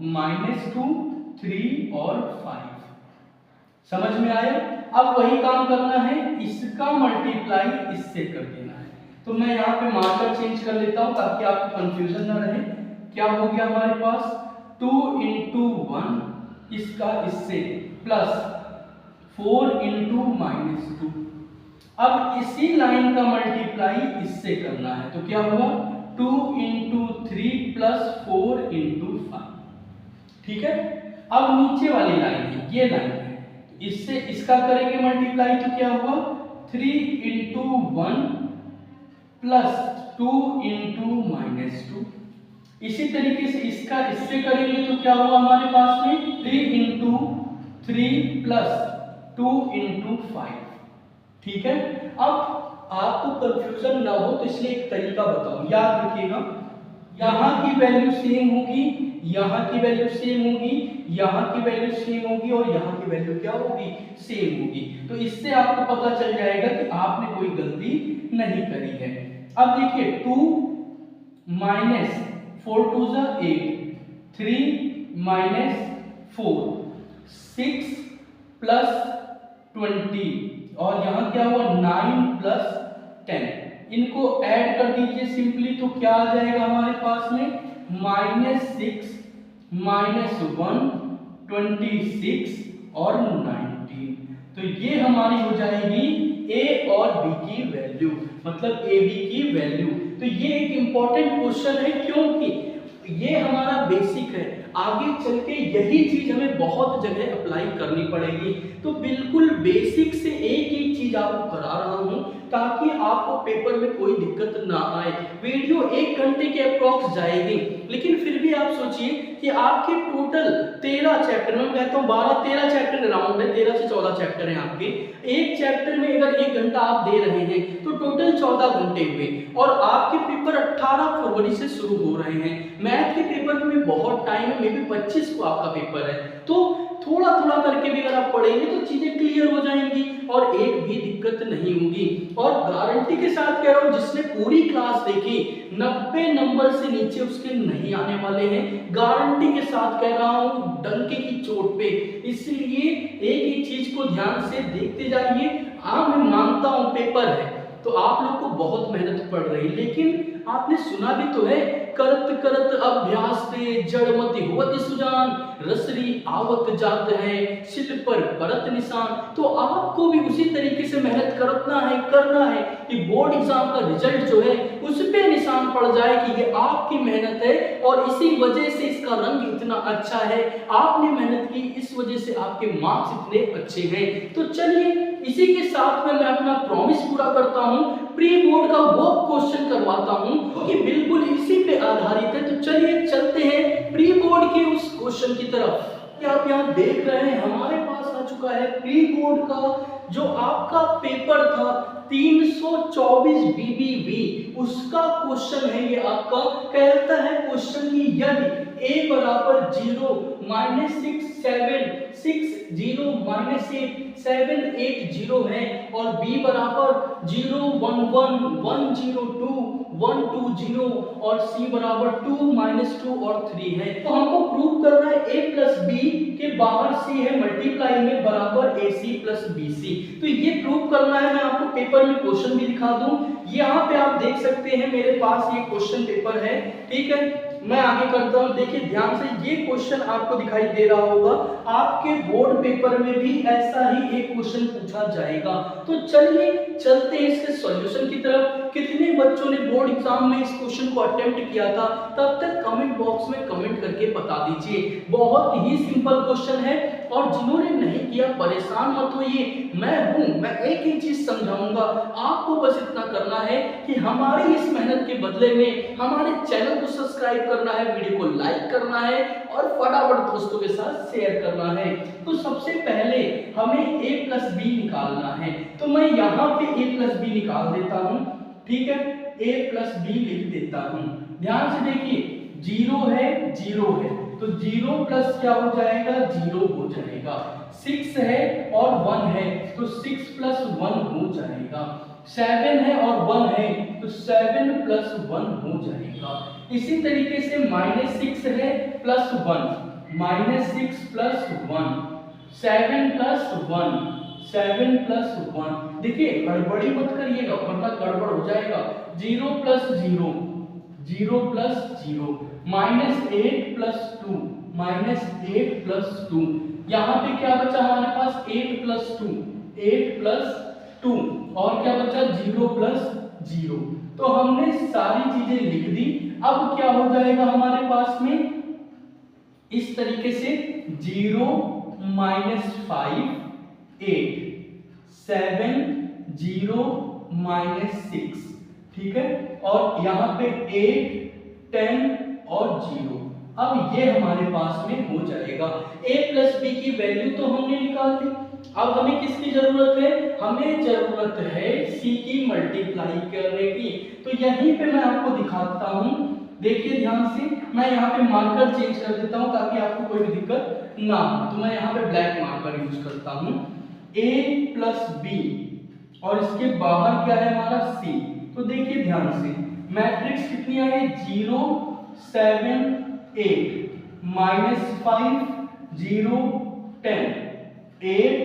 -2 3 और 5। समझ में आया। अब वही काम करना है, इसका मल्टीप्लाई इससे कर देना है। तो मैं यहाँ पे मार्कर चेंज कर लेता हूँ ताकि आपको कंफ्यूजन ना रहे। क्या हो गया हमारे पास, 2 इंटू 1 इसका इससे प्लस 4 इंटू -2। अब इसी लाइन का मल्टीप्लाई इससे करना है, तो क्या हुआ, 2 इंटू 3 प्लस 4 इंटू 5। ठीक है, अब नीचे वाली लाइन है, ये लाइन है, इससे इसका करेंगे मल्टीप्लाई, तो क्या हुआ, 3 इंटू 1 प्लस 2 इंटू -2। इसी तरीके से इसका इससे करेंगे, तो क्या हुआ हमारे पास में, 3 इंटू 3 प्लस 2 इंटू 5। ठीक है, अब आपको कंफ्यूजन ना हो तो इसलिए एक तरीका बताऊं, याद रखिएगा, यहाँ की वैल्यू सेम होगी, यहाँ की वैल्यू सेम होगी, यहाँ की वैल्यू सेम होगी, और यहाँ की वैल्यू क्या होगी, सेम होगी। तो इससे आपको पता चल जाएगा कि आपने कोई गलती नहीं करी है। अब देखिए 2 माइनस 4 2 8, 3 माइनस 4 6 प्लस 20, और यहाँ क्या हुआ, 9 प्लस 10। इनको ऐड कर दीजिए सिंपली, तो क्या आ जाएगा हमारे पास में, -6 -1 26 और 19। तो ये हमारी हो जाएगी a और b की वैल्यू, मतलब a b की वैल्यू। तो ये एक इंपॉर्टेंट क्वेश्चन है, क्योंकि ये हमारा बेसिक है, आगे चल के यही चीज हमें बहुत जगह अप्लाई करनी पड़ेगी। तो बिल्कुल बेसिक से एक एक चीज आपको करा रहा हूं ताकि आपको पेपर में कोई दिक्कत ना आए। वीडियो 1 घंटे के अप्रॉक्स जाएगी, लेकिन फिर भी आप सोचिए कि आपके टोटल 13 चैप्टर, मैं कहता हूँ 12-13 चैप्टर अराउंड है, 13 से 14 चैप्टर हैं आपके। एक चैप्टर में अगर 1 घंटा आप दे रहे हैं तो टोटल 14 घंटे हुए, और आपके पेपर 18 फरवरी से शुरू हो रहे हैं। मैथ के पेपर में बहुत टाइम है, मे बी 25 को आपका पेपर है। तो थोड़ा थोड़ा करके भी अगर आप पढ़ेंगे तो चीजें क्लियर हो जाएंगी और एक भी दिक्कत नहीं होगी। और गारंटी के साथ कह रहा हूं, जिसने पूरी क्लास देखी 90 नंबर से नीचे उसके नहीं आने वाले हैं, गारंटी के साथ कह रहा हूं, डंके की चोट पे। इसलिए एक एक चीज को ध्यान से देखते जाइए। हाँ, मैं मानता हूं पेपर है तो आप लोग को बहुत मेहनत पड़ रही, लेकिन आपने सुना भी तो है, करत करत अभ्यास ते जड़मति होत सुजान, रसरी आवत जात है शिल पर परत निशान। तो आपको भी उसी तरीके से मेहनत करना है कि बोर्ड एग्जाम का रिजल्ट जो है उस पे निशान पड़ जाए कि ये आपकी मेहनत है, और इसी वजह से इसका रंग इतना अच्छा है। आपने मेहनत की, इस वजह से आपके मार्क्स इतने अच्छे हैं। तो चलिए, इसी के साथ में मैं अपना प्रॉमिस पूरा करता हूं, प्री बोर्ड का वो क्वेश्चन करवाता हूं कि बिल्कुल इसी पे आधारित है। तो चलिए चलते हैं प्री बोर्ड के उस क्वेश्चन की तरफ। आप यहाँ देख रहे हैं हमारे पास आ चुका है प्री बोर्ड का जो आपका पेपर था 324 BBV, उसका क्वेश्चन है ये आपका। कहता है क्वेश्चन की यदि a बराबर 0 -6 7 6 0 -8 7 8 0 है, और b बराबर 0 1 1 1 0 2 1 2 0 और c बराबर 2 -2 और 3 है। तो हमको प्रूव करना है a प्लस b के बाहर c है, मल्टीप्लाई में बराबर ac प्लस बी सी। तो ये प्रूव करना है, मैं आपको पेपर में क्वेश्चन भी दिखा दूं। यहाँ पे आप देख सकते हैं मेरे पास ये क्वेश्चन पेपर है, ठीक है। मैं आगे करता हूँ, देखिए ध्यान से, ये क्वेश्चन आपको दिखाई दे रहा होगा, आपके बोर्ड पेपर में भी ऐसा ही एक क्वेश्चन पूछा जाएगा। तो चलिए चलते हैं इसके सॉल्यूशन की तरफ। कितने बच्चों ने बोर्ड एग्जाम में इस क्वेश्चन को अटेम्प्ट किया था, तब तक कमेंट बॉक्स में कमेंट करके बता दीजिए। बहुत ही सिंपल क्वेश्चन है, और जिन्होंने नहीं किया परेशान मत होइए, मैं हूं, मैं एक ही चीज समझाऊंगा आपको। बस इतना करना है कि हमारी इस मेहनत के बदले में हमारे चैनल को सब्सक्राइब करना है, वीडियो को लाइक करना है और फटाफट दोस्तों के साथ शेयर करना है। तो सबसे पहले हमें a प्लस बी निकालना है, तो मैं यहाँ पे a प्लस बी निकाल देता हूँ, ठीक है। a प्लस बी लिख देता हूँ। ध्यान से देखिए, 0 है 0 है, तो 0 प्लस क्या हो जाएगा, 0 हो जाएगा। 6 है और 1 है, तो 6 प्लस 1 हो जाएगा। 7 है और 1 है, तो 7 प्लस 1 हो जाएगा। इसी तरीके से -6 है प्लस 1, -6 प्लस 1, 7 प्लस 1, 7 प्लस 1। देखिए गड़बड़ी मत करिएगा वरना गड़बड़ हो जाएगा। 0 प्लस 0, 0 प्लस 0, -8 प्लस 2, -8 प्लस 2। यहाँ पे क्या बचा हमारे पास, 8 प्लस 2, 8 प्लस 2, और क्या बचा, 0 प्लस 0। तो हमने सारी चीजें लिख दी। अब क्या हो जाएगा हमारे पास में, इस तरीके से 0 -5 8 7 0 -6, ठीक है। और यहाँ पे 8 10 और 0। अब ये हमारे पास में हो जाएगा। a प्लस बी की वैल्यू तो हमने निकाल दी। अब हमें किसकी जरूरत है, हमें जरूरत है c की मल्टीप्लाई करने की। तो यहीं पे मैं आपको दिखाता हूं, देखिए ध्यान से, मैं यहाँ पे मार्कर चेंज कर देता हूं ताकि आपको कोई भी दिक्कत ना हो। तो मैं यहाँ पे ब्लैक मार्कर यूज करता हूं। a प्लस बी और इसके बाहर क्या है हमारा c। तो देखिए ध्यान से, मैट्रिक्स कितनी आई, 0 7 8, -5 0 10, 8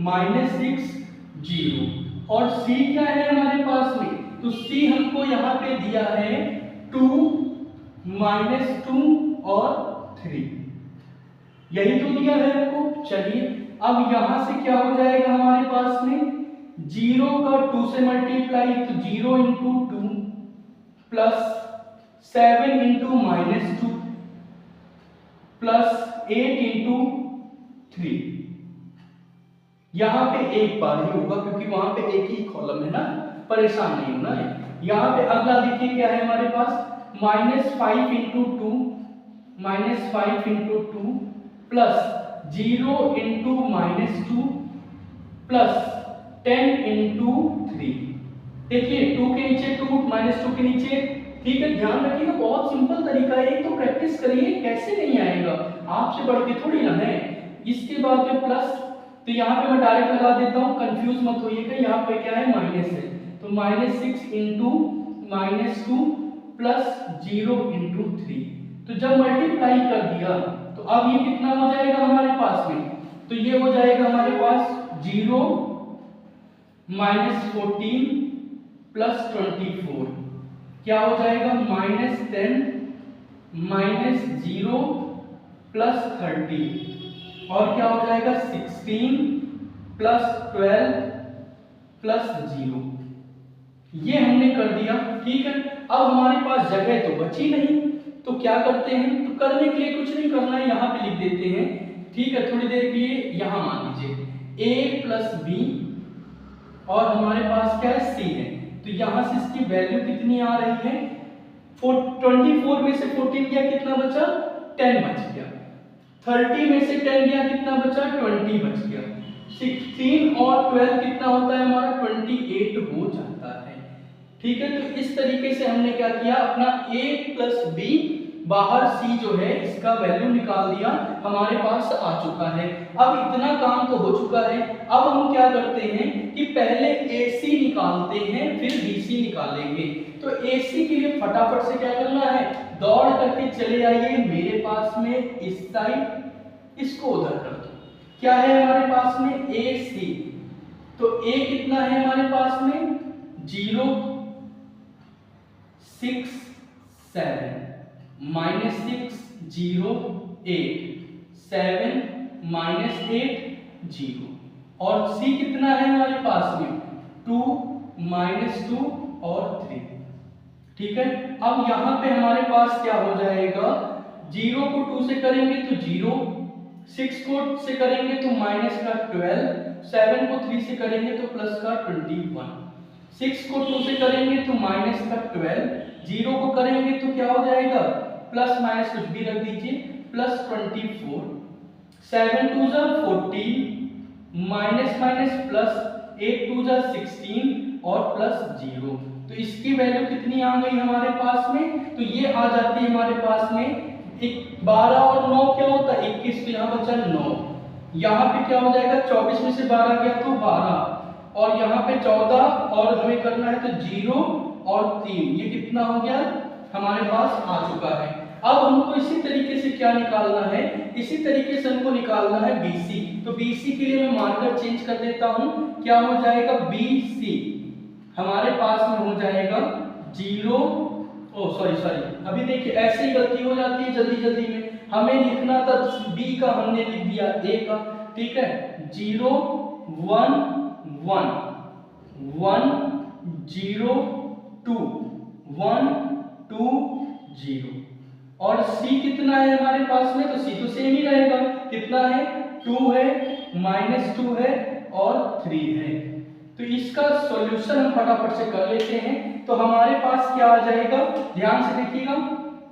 -6 0, और c क्या है हमारे पास में, तो c हमको यहाँ पे दिया है 2 -2 और 3, यही तो दिया है हमको। चलिए अब यहाँ से क्या हो जाएगा हमारे पास में, 0 का 2 से मल्टीप्लाई, तो 0 into 2 plus 7 into -2 plus 8 into 3। यहाँ पे एक बार ही होगा क्योंकि वहां पे एक ही कॉलम है ना, परेशान नहीं होना है। यहाँ पे अगला देखिए क्या है हमारे पास, -5 into 2, -5 into 2 plus 0 into -2 plus 10 into 3। देखिए 2 के नीचे 2, -2 के नीचे, ठीक है। ध्यान रखिएगा, बहुत सिंपल तरीका है, तो प्रैक्टिस करिए, कैसे नहीं आएगा, आपसे बढ़ के थोड़ी ना है। इसके बाद में प्लस, तो यहाँ पे मैं डायरेक्ट लगा देता हूँ, कंफ्यूज मत होइएगा। यहाँ पे क्या है, माइनस है, तो -6 इंटू -2 प्लस 0 इंटू 3। तो जब मल्टीप्लाई कर दिया तो अब ये कितना हो जाएगा हमारे पास में, तो ये हो जाएगा हमारे पास 0 -14 प्लस 24, क्या हो जाएगा, -10 -0 प्लस 30, और क्या हो जाएगा 16 प्लस 12 प्लस 0। ये हमने कर दिया, ठीक है। अब हमारे पास जगह तो बची नहीं, तो क्या करते हैं, तो करने के लिए कुछ नहीं करना है, यहाँ पे लिख देते हैं, ठीक है। थोड़ी देर के लिए यहाँ मान लीजिए a प्लस बी और हमारे पास क्या है, c है। तो यहाँ से इसकी वैल्यू कितनी आ रही है, 24 में से 14 गया, कितना बचा, 10 बच गया। 30 में से 10 गया, कितना बचा, 20 बच गया। 16 और 12 कितना होता है हमारा, 28 हो जाता है, ठीक है। तो इस तरीके से हमने क्या किया, अपना a प्लस बी बाहर c जो है इसका वैल्यू निकाल दिया, हमारे पास आ चुका है। अब इतना काम तो हो चुका है, अब हम क्या करते हैं कि पहले AC निकालते हैं फिर BC निकालेंगे। तो AC के लिए फटाफट से क्या करना है, दौड़ करके चले आइए मेरे पास में इस साइड, इसको उधर कर दो। क्या है हमारे पास में AC, तो a कितना है हमारे पास में 0 6 7 -6 0 8 7 -8 0 और c कितना है हमारे पास में 2 -2 और 3। ठीक है, अब यहाँ पे हमारे पास क्या हो जाएगा 0 को 2 से करेंगे तो 0, 6 को से करेंगे तो माइनस का 12, 7 को 3 से करेंगे तो प्लस का 21, 6 को 2 से करेंगे तो माइनस का 12, 0 को करेंगे तो क्या हो जाएगा प्लस माइनस कुछ भी रख दीजिए प्लस 24, 7 2 जा 14, माइनस माइनस प्लस 8 2 जा 16 और प्लस 0। तो इसकी वैल्यू कितनी आ गई हमारे पास में, तो ये आ जाती है हमारे पास में 12 और 9 क्या होता है 21, तो यहाँ बचा 9, यहाँ पे क्या हो जाएगा 24 में से 12 गया तो 12 और यहाँ पे 14 और हमें करना है तो 0 और 3, ये कितना हो गया हमारे पास आ चुका है। अब हमको इसी तरीके से क्या निकालना है, इसी तरीके से हमको निकालना है BC। तो BC के लिए मैं मार्कर चेंज कर देता हूं, क्या हो जाएगा BC हमारे पास में हो जाएगा 0, सॉरी अभी देखिए ऐसे ही गलती हो जाती है जल्दी जल्दी में, हमें लिखना था B का हमने लिख दिया A का। ठीक है 0 1 1 1 0 2 1 2 0 और C कितना है हमारे पास में, तो C तो सेम ही रहेगा, कितना है 2 है -2 है और 3 है। तो इसका सॉल्यूशन हम फटाफट से कर लेते हैं। तो हमारे पास क्या आ जाएगा, ध्यान से देखिएगा,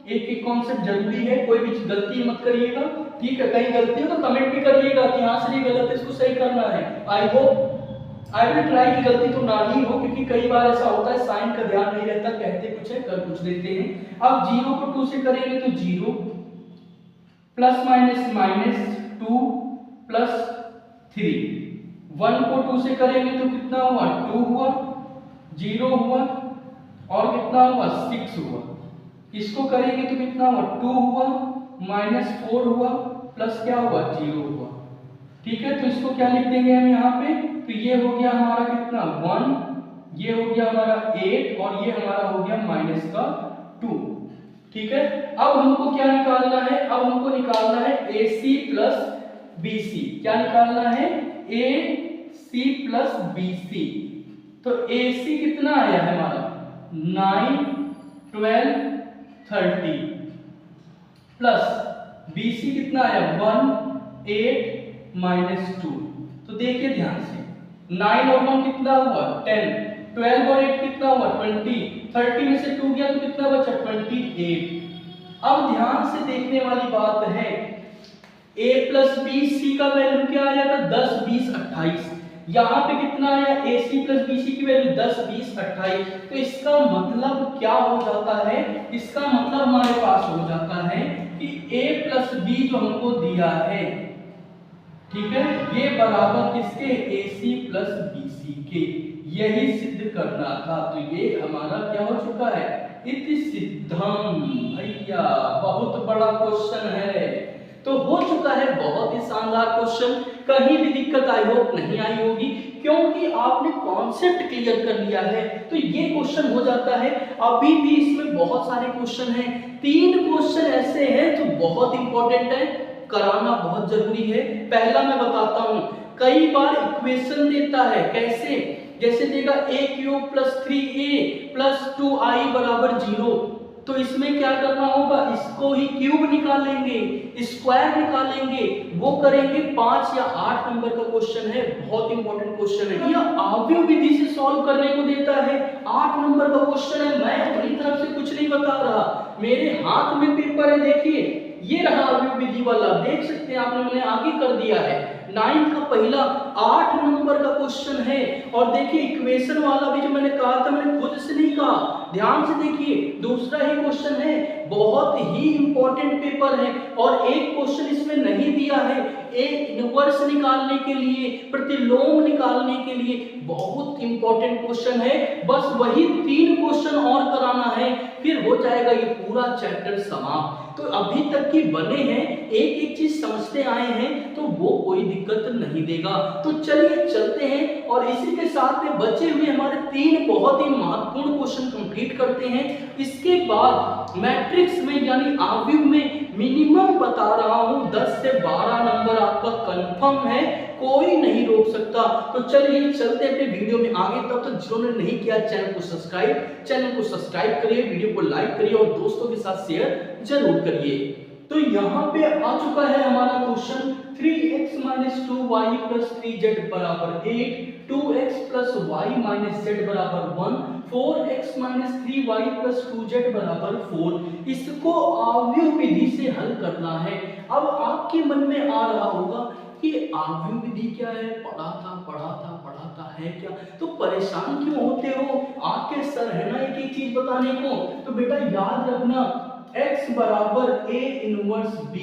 एक एक कॉन्सेप्ट जरूरी है, कोई भी गलती मत करिएगा। ठीक है, कहीं गलती हो तो कमेंट भी करिएगा कि हाँ सर ये गलत है, इसको सही करना है। आई विल ट्राई कि गलती तो ना ही हो, क्योंकि कई बार ऐसा होता है साइन का ध्यान नहीं रहता, कहते कुछ है कर कुछ देते हैं। अब 0 को 2 से करेंगे तो 0 प्लस माइनस माइनस 2 प्लस 3, 1 को 2 से करेंगे तो कितना हुआ 2 हुआ, 0 हुआ और कितना हुआ 6 हुआ, इसको करेंगे तो कितना हुआ 2 हुआ -4 हुआ प्लस क्या हुआ 0 हुआ। ठीक है, तो इसको क्या लिख देंगे हम यहाँ पे, तो ये हो गया हमारा कितना 1, ये हो गया हमारा 8 और ये हमारा हो गया माइनस का 2। ठीक है, अब हमको क्या निकालना है, अब हमको निकालना है AC प्लस BC। क्या निकालना है AC प्लस BC। तो AC कितना आया है हमारा 9 12 30 प्लस BC कितना आया 1 8 -2। तो देखिए ध्यान से 9 और 1 कितना हुआ 10, 12 और 8 कितना हुआ 20, 30 में से 2 गया तो कितना बचा 28। अब ध्यान से देखने वाली बात है A प्लस B C का वैल्यू क्या आया था 10 20 28, यहाँ पे कितना आया AC प्लस BC की वैल्यू 10 20 28। तो इसका मतलब क्या हो जाता है, इसका मतलब हमारे पास हो जाता है कि A प्लस B जो हमको दिया है, ठीक है, ये बराबर किसके AC प्लस BC के, यही सिद्ध करना था। तो ये हमारा क्या हो चुका है इति सिद्धम। भैया बहुत बड़ा क्वेश्चन है, तो हो चुका है बहुत ही शानदार क्वेश्चन, कहीं भी दिक्कत आई होप नहीं आई होगी, क्योंकि आपने कॉन्सेप्ट क्लियर कर लिया है। तो ये क्वेश्चन हो जाता है। अभी भी इसमें बहुत सारे क्वेश्चन हैं, 3 क्वेश्चन ऐसे हैं जो बहुत इंपॉर्टेंट है, कराना बहुत जरूरी है। पहला मैं बताता हूं, कई बार इक्वेशन देता है, कैसे, जैसे देगा a³ + 3a + 2i = 0, तो इसमें क्या करना होगा, इसको ही क्यूब निकालेंगे, स्क्वायर निकालेंगे, वो करेंगे 5 या 8 नंबर का क्वेश्चन है, बहुत इंपॉर्टेंट क्वेश्चन है। यह आव्यूह विधि से सॉल्व करने को देता है, 8 नंबर का क्वेश्चन है। मैं अपनी तरफ से कुछ नहीं बता रहा, मेरे हाथ में पेपर है, देखिए ये रहा आव्यूह विधि वाला, देख सकते हैं आपने, मैंने आगे कर दिया है। 9 का पहला 8 नंबर का क्वेश्चन है। और देखिए इक्वेशन वाला भी जो मैंने कहा था, मैंने खुद से नहीं कहा, ध्यान से देखिए, दूसरा ही क्वेश्चन है, बहुत ही इंपॉर्टेंट पेपर है। और एक क्वेश्चन इसमें नहीं दिया है, ए इनवर्स निकालने के लिए, प्रतिलोम निकालने के लिए, बहुत इंपॉर्टेंट क्वेश्चन है। बस वही 3 क्वेश्चन और कराना है, फिर हो जाएगा ये पूरा चैप्टर समाप्त। तो अभी तक की बने हैं एक एक चीज समझते आए हैं तो वो कोई दिक्कत नहीं देगा। तो चलिए चलते हैं और इसी के साथ में बचे हुए हमारे 3 बहुत ही महत्वपूर्ण क्वेश्चन कंप्लीट करते हैं। इसके बाद मैट्रिक्स में यानी आव्यूह में मिनिमम बता रहा हूं 10 से 12 नंबर आपका कंफर्म है, कोई नहीं रोक सकता। तो चलिए चलते अपने वीडियो में आगे। तब तक जिन्होंने नहीं किया चैनल को सब्सक्राइब करिए, वीडियो को लाइक करिए और दोस्तों के साथ शेयर जरूर करिए। तो यहाँ पे आ चुका है हमारा question 3x - 2y + 3z = 8, 2x + y - z = 1, 4x - 3y + 2z = 4। इसको आव्यूह विधि से हल करना है। अब आपके मन में आ रहा होगा कि आव्यूह विधि क्या है, पढ़ा था है क्या, तो परेशान क्यों होते हो? आपके सर है ना एक एक चीज बताने को। तो बेटा याद रखना x = a इनवर्स b,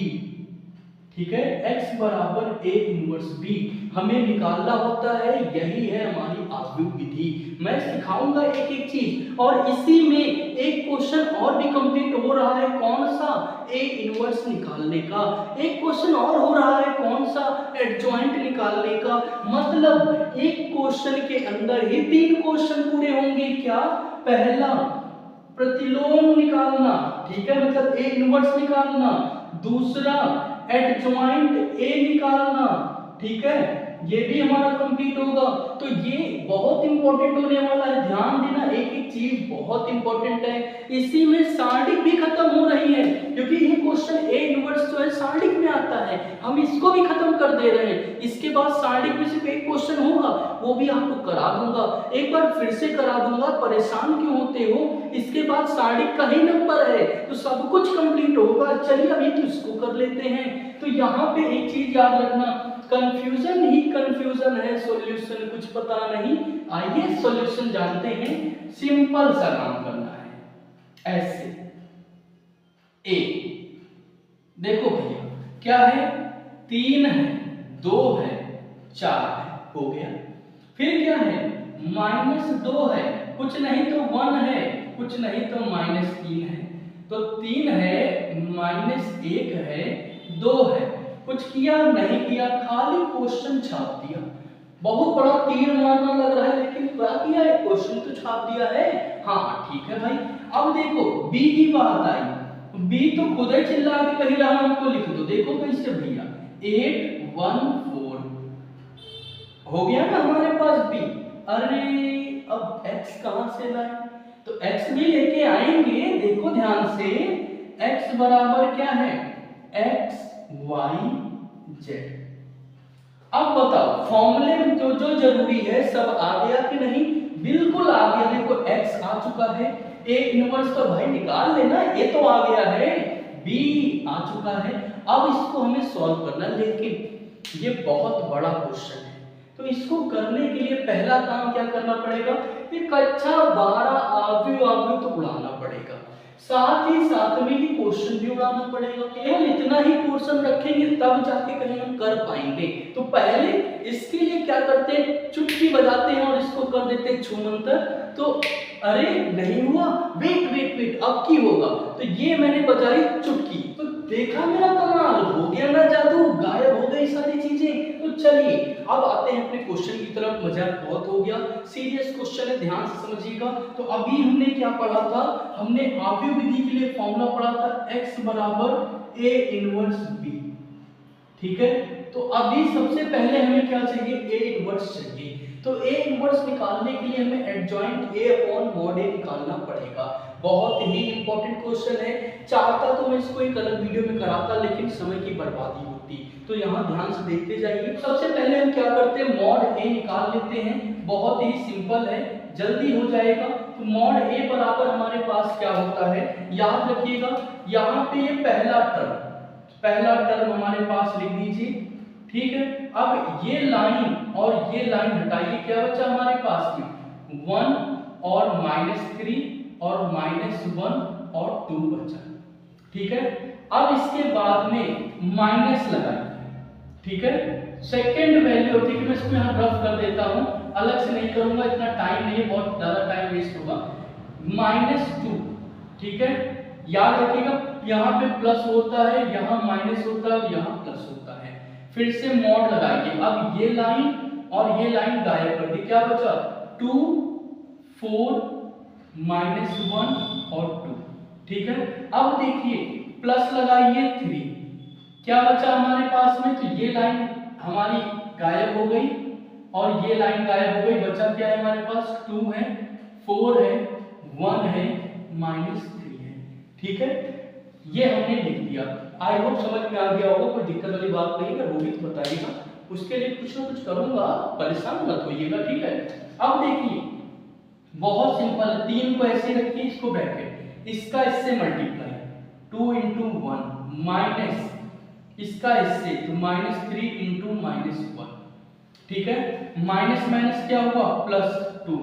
ठीक है, x = a इनवर्स b हमें निकालना होता है। यही है हमारी आव्यूह विधि। मैं सिखाऊंगा एक एक चीज और इसी में एक क्वेश्चन और भी कंप्लीट हो रहा है। कौन सा? a इनवर्स निकालने का। एक क्वेश्चन और हो रहा है, कौन सा? एडजॉइंट निकालने का। मतलब एक क्वेश्चन के अंदर ही 3 क्वेश्चन पूरे होंगे। क्या? पहला प्रतिलोम निकालना, ठीक है, मतलब a इनवर्स निकालना। दूसरा एडजॉइंट a निकालना, ठीक है, ये भी हमारा कंप्लीट होगा। तो ये बहुत इंपॉर्टेंट होने वाला है, ध्यान देना, एक एक चीज बहुत इंपॉर्टेंट है। इसी में सारणिक भी खत्म हो रही है क्योंकि ये क्वेश्चन a इनवर्स जो है सारणिक में आता है, हम इसको भी खत्म कर दे रहे हैं। इसके बाद सारणिक में सिर्फ एक क्वेश्चन होगा, वो भी आपको करा दूंगा, एक बार फिर से करा दूंगा, परेशान क्यों होते हो? इसके बाद सारणिक का ही नंबर है तो सब कुछ कंप्लीट होगा। चलिए अभी तो इसको कर लेते हैं। तो यहाँ पे एक चीज याद रखना, कंफ्यूजन ही कंफ्यूजन है, सॉल्यूशन कुछ पता नहीं। आइए सॉल्यूशन जानते हैं। सिंपल सा काम करना है, ऐसे ए देखो भैया क्या है, 3 है, 2 है, 4 है, हो गया। फिर क्या है, -2 है, कुछ नहीं तो 1 है, कुछ नहीं तो -3 है। तो 3 है, -1 है, 2 है, कुछ किया नहीं किया, खाली क्वेश्चन छाप दिया। बहुत बड़ा तीर मारना लग रहा है लेकिन क्या किया है, क्वेश्चन तो छाप दिया है। हाँ ठीक है भाई। अब देखो बी की बात आई, बी तो खुद ही चिल्ला के कही रहा हमको लिख दो। देखो कैसे भैया, 8 1 4 हो गया ना हमारे पास बी। अरे अब x कहां से लाए, तो x भी लेके आएंगे। देखो ध्यान से, x बराबर क्या है, x y z। अब बताओ फॉर्मूले में जो जो जरूरी है सब आ गया कि नहीं? बिल्कुल आ गया। देखो x आ चुका है, a इनवर्स तो भाई निकाल लेना, ये तो आ गया है, b आ चुका है। अब इसको हमें सॉल्व करना, लेकिन ये बहुत बड़ा क्वेश्चन है तो इसको करने के लिए पहला काम क्या करना पड़ेगा, एक कक्षा 12 आव्यूह तो उड़ाना पड़ेगा, साथ ही साथ में ही क्वेश्चन भी उड़ाना पड़ेगा। केवल इतना ही पोर्शन रखेंगे तब जाके कहीं हम कर पाएंगे। तो पहले इसके लिए क्या करते हैं, चुटकी बजाते हैं और इसको कर देते हैं छूमंतर। तो अरे नहीं हुआ, वेट वेट वेट, अब की होगा। तो ये मैंने बजाई चुटकी, तो देखा मेरा कमाल, हो गया ना जादू, गायब हो गई सारी चीजें। तो चलिए अब आते हैं अपने क्वेश्चन की तरफ। मजाक बहुत हो गया, सीरियस क्वेश्चन है, ध्यान से समझिएगा। तो अभी हमने क्या पढ़ा था, हमने आव्यूह विधि के लिए फॉर्मूला पढ़ा था, x = a इनवर्स b, ठीक है। तो अभी सबसे पहले हमें क्या चाहिए, a इनवर्स चाहिए। तो a इनवर्स निकालने के लिए हमें एडजॉइंट a/mod a निकालना पड़ेगा। बहुत ही इंपॉर्टेंट क्वेश्चन है, चाहता तो मैं इसको एक अलग वीडियो में कराता लेकिन समय की बर्बादी होती। तो यहाँ ध्यान से देखते जाइए। सबसे पहले हम क्या करते हैं, mod a निकाल लेते हैं। बहुत ही सिंपल है, जल्दी हो जाएगा। तो mod a बराबर हमारे पास क्या होता है, याद रखिएगा, यहाँ पे ये पहला टर्म हमारे पास लिख दीजिए, ठीक है। अब ये लाइन और ये लाइन हटाइए, क्या बचा हमारे पास में 1 और -3 और -1 और 2 बचा, ठीक है। अब इसके बाद में माइनस लगाएंगे, ठीक है। सेकंड वैल्यू, ठीक है, मैं इसको यहाँ रफ कर देता हूँ, अलग से नहीं करूंगा, इतना टाइम नहीं है, बहुत ज्यादा टाइम वेस्ट होगा। -2, ठीक है, याद रखिएगा, यहाँ पे प्लस होता है, यहाँ माइनस होता है, यहाँ प्लस होता है। फिर से मॉड लगाइए। अब ये लाइन और ये लाइन गायब कर दी, क्या बचा 2 4 -1 और 2। ठीक है, अब देखिए प्लस लगाइए 3, क्या बचा हमारे पास में, तो ये लाइन हमारी गायब हो गई और ये लाइन गायब हो गई, बचा क्या है हमारे पास 2 है, 4 है, 1 है, -3 है। ठीक है, ये हमने लिख दिया। आई होप समझ में आ गया होगा, कोई दिक्कत वाली बात नहीं है, वो भी तो बताइएगा, उसके लिए कुछ ना कुछ करूंगा, परेशान मत होइएगा। ठीक है, अब देखिए बहुत सिंपल, 3 को ऐसे रखिए, इसको ब्रैकेट, इसका इससे मल्टीप्लाई 2 × 1 माइनस इसका इससे तो -3 × -1। ठीक है, माइनस माइनस क्या हुआ +2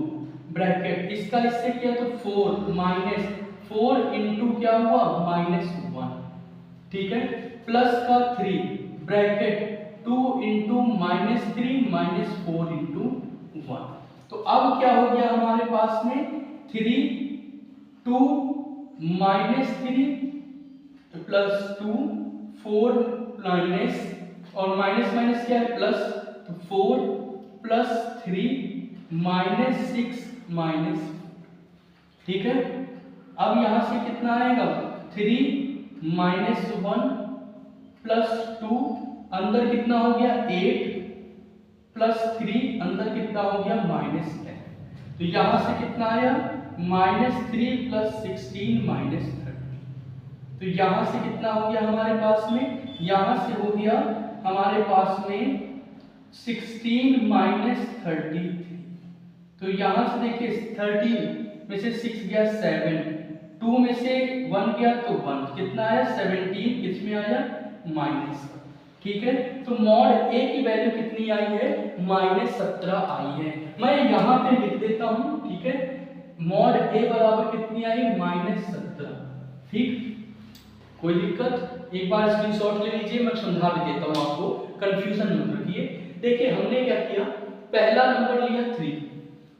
ब्रैकेट, इसका इससे किया तो 4 -4 × क्या हुआ -1। ठीक है, प्लस का 3 ब्रैकेट 2 × -3 -4 × 1। तो अब क्या हो गया हमारे पास में 3 2 -3 +2 4 माइनस और माइनस माइनस क्या है प्लस, तो 4 + 3 -6 -। ठीक है, अब यहां से कितना आएगा 3 -1 +2 अंदर कितना हो गया 8 +3 अंदर कितना हो गया -10। तो यहां से कितना आया -3 + 16 -30। तो यहां से कितना हो गया हमारे पास में, यहां से हो गया हमारे पास में 16 - 33। तो यहां से देखिए 13 में से 6 गया 7, 2 में से 1 गया तो 1, कितना आया 17, किसमें आया माइनस। ठीक है, तो मॉड ए की वैल्यू कितनी आई है -17 आई है। मैं यहां पे लिख देता हूं। ठीक है, मॉड ए बराबर कितनी आई -17। ठीक, कोई दिक्कत, एक बार स्क्रीनशॉट ले लीजिए, मैं समझा भी देता हूं आपको, कंफ्यूजन मत रखिए। देखिए हमने क्या किया, पहला नंबर लिया 3,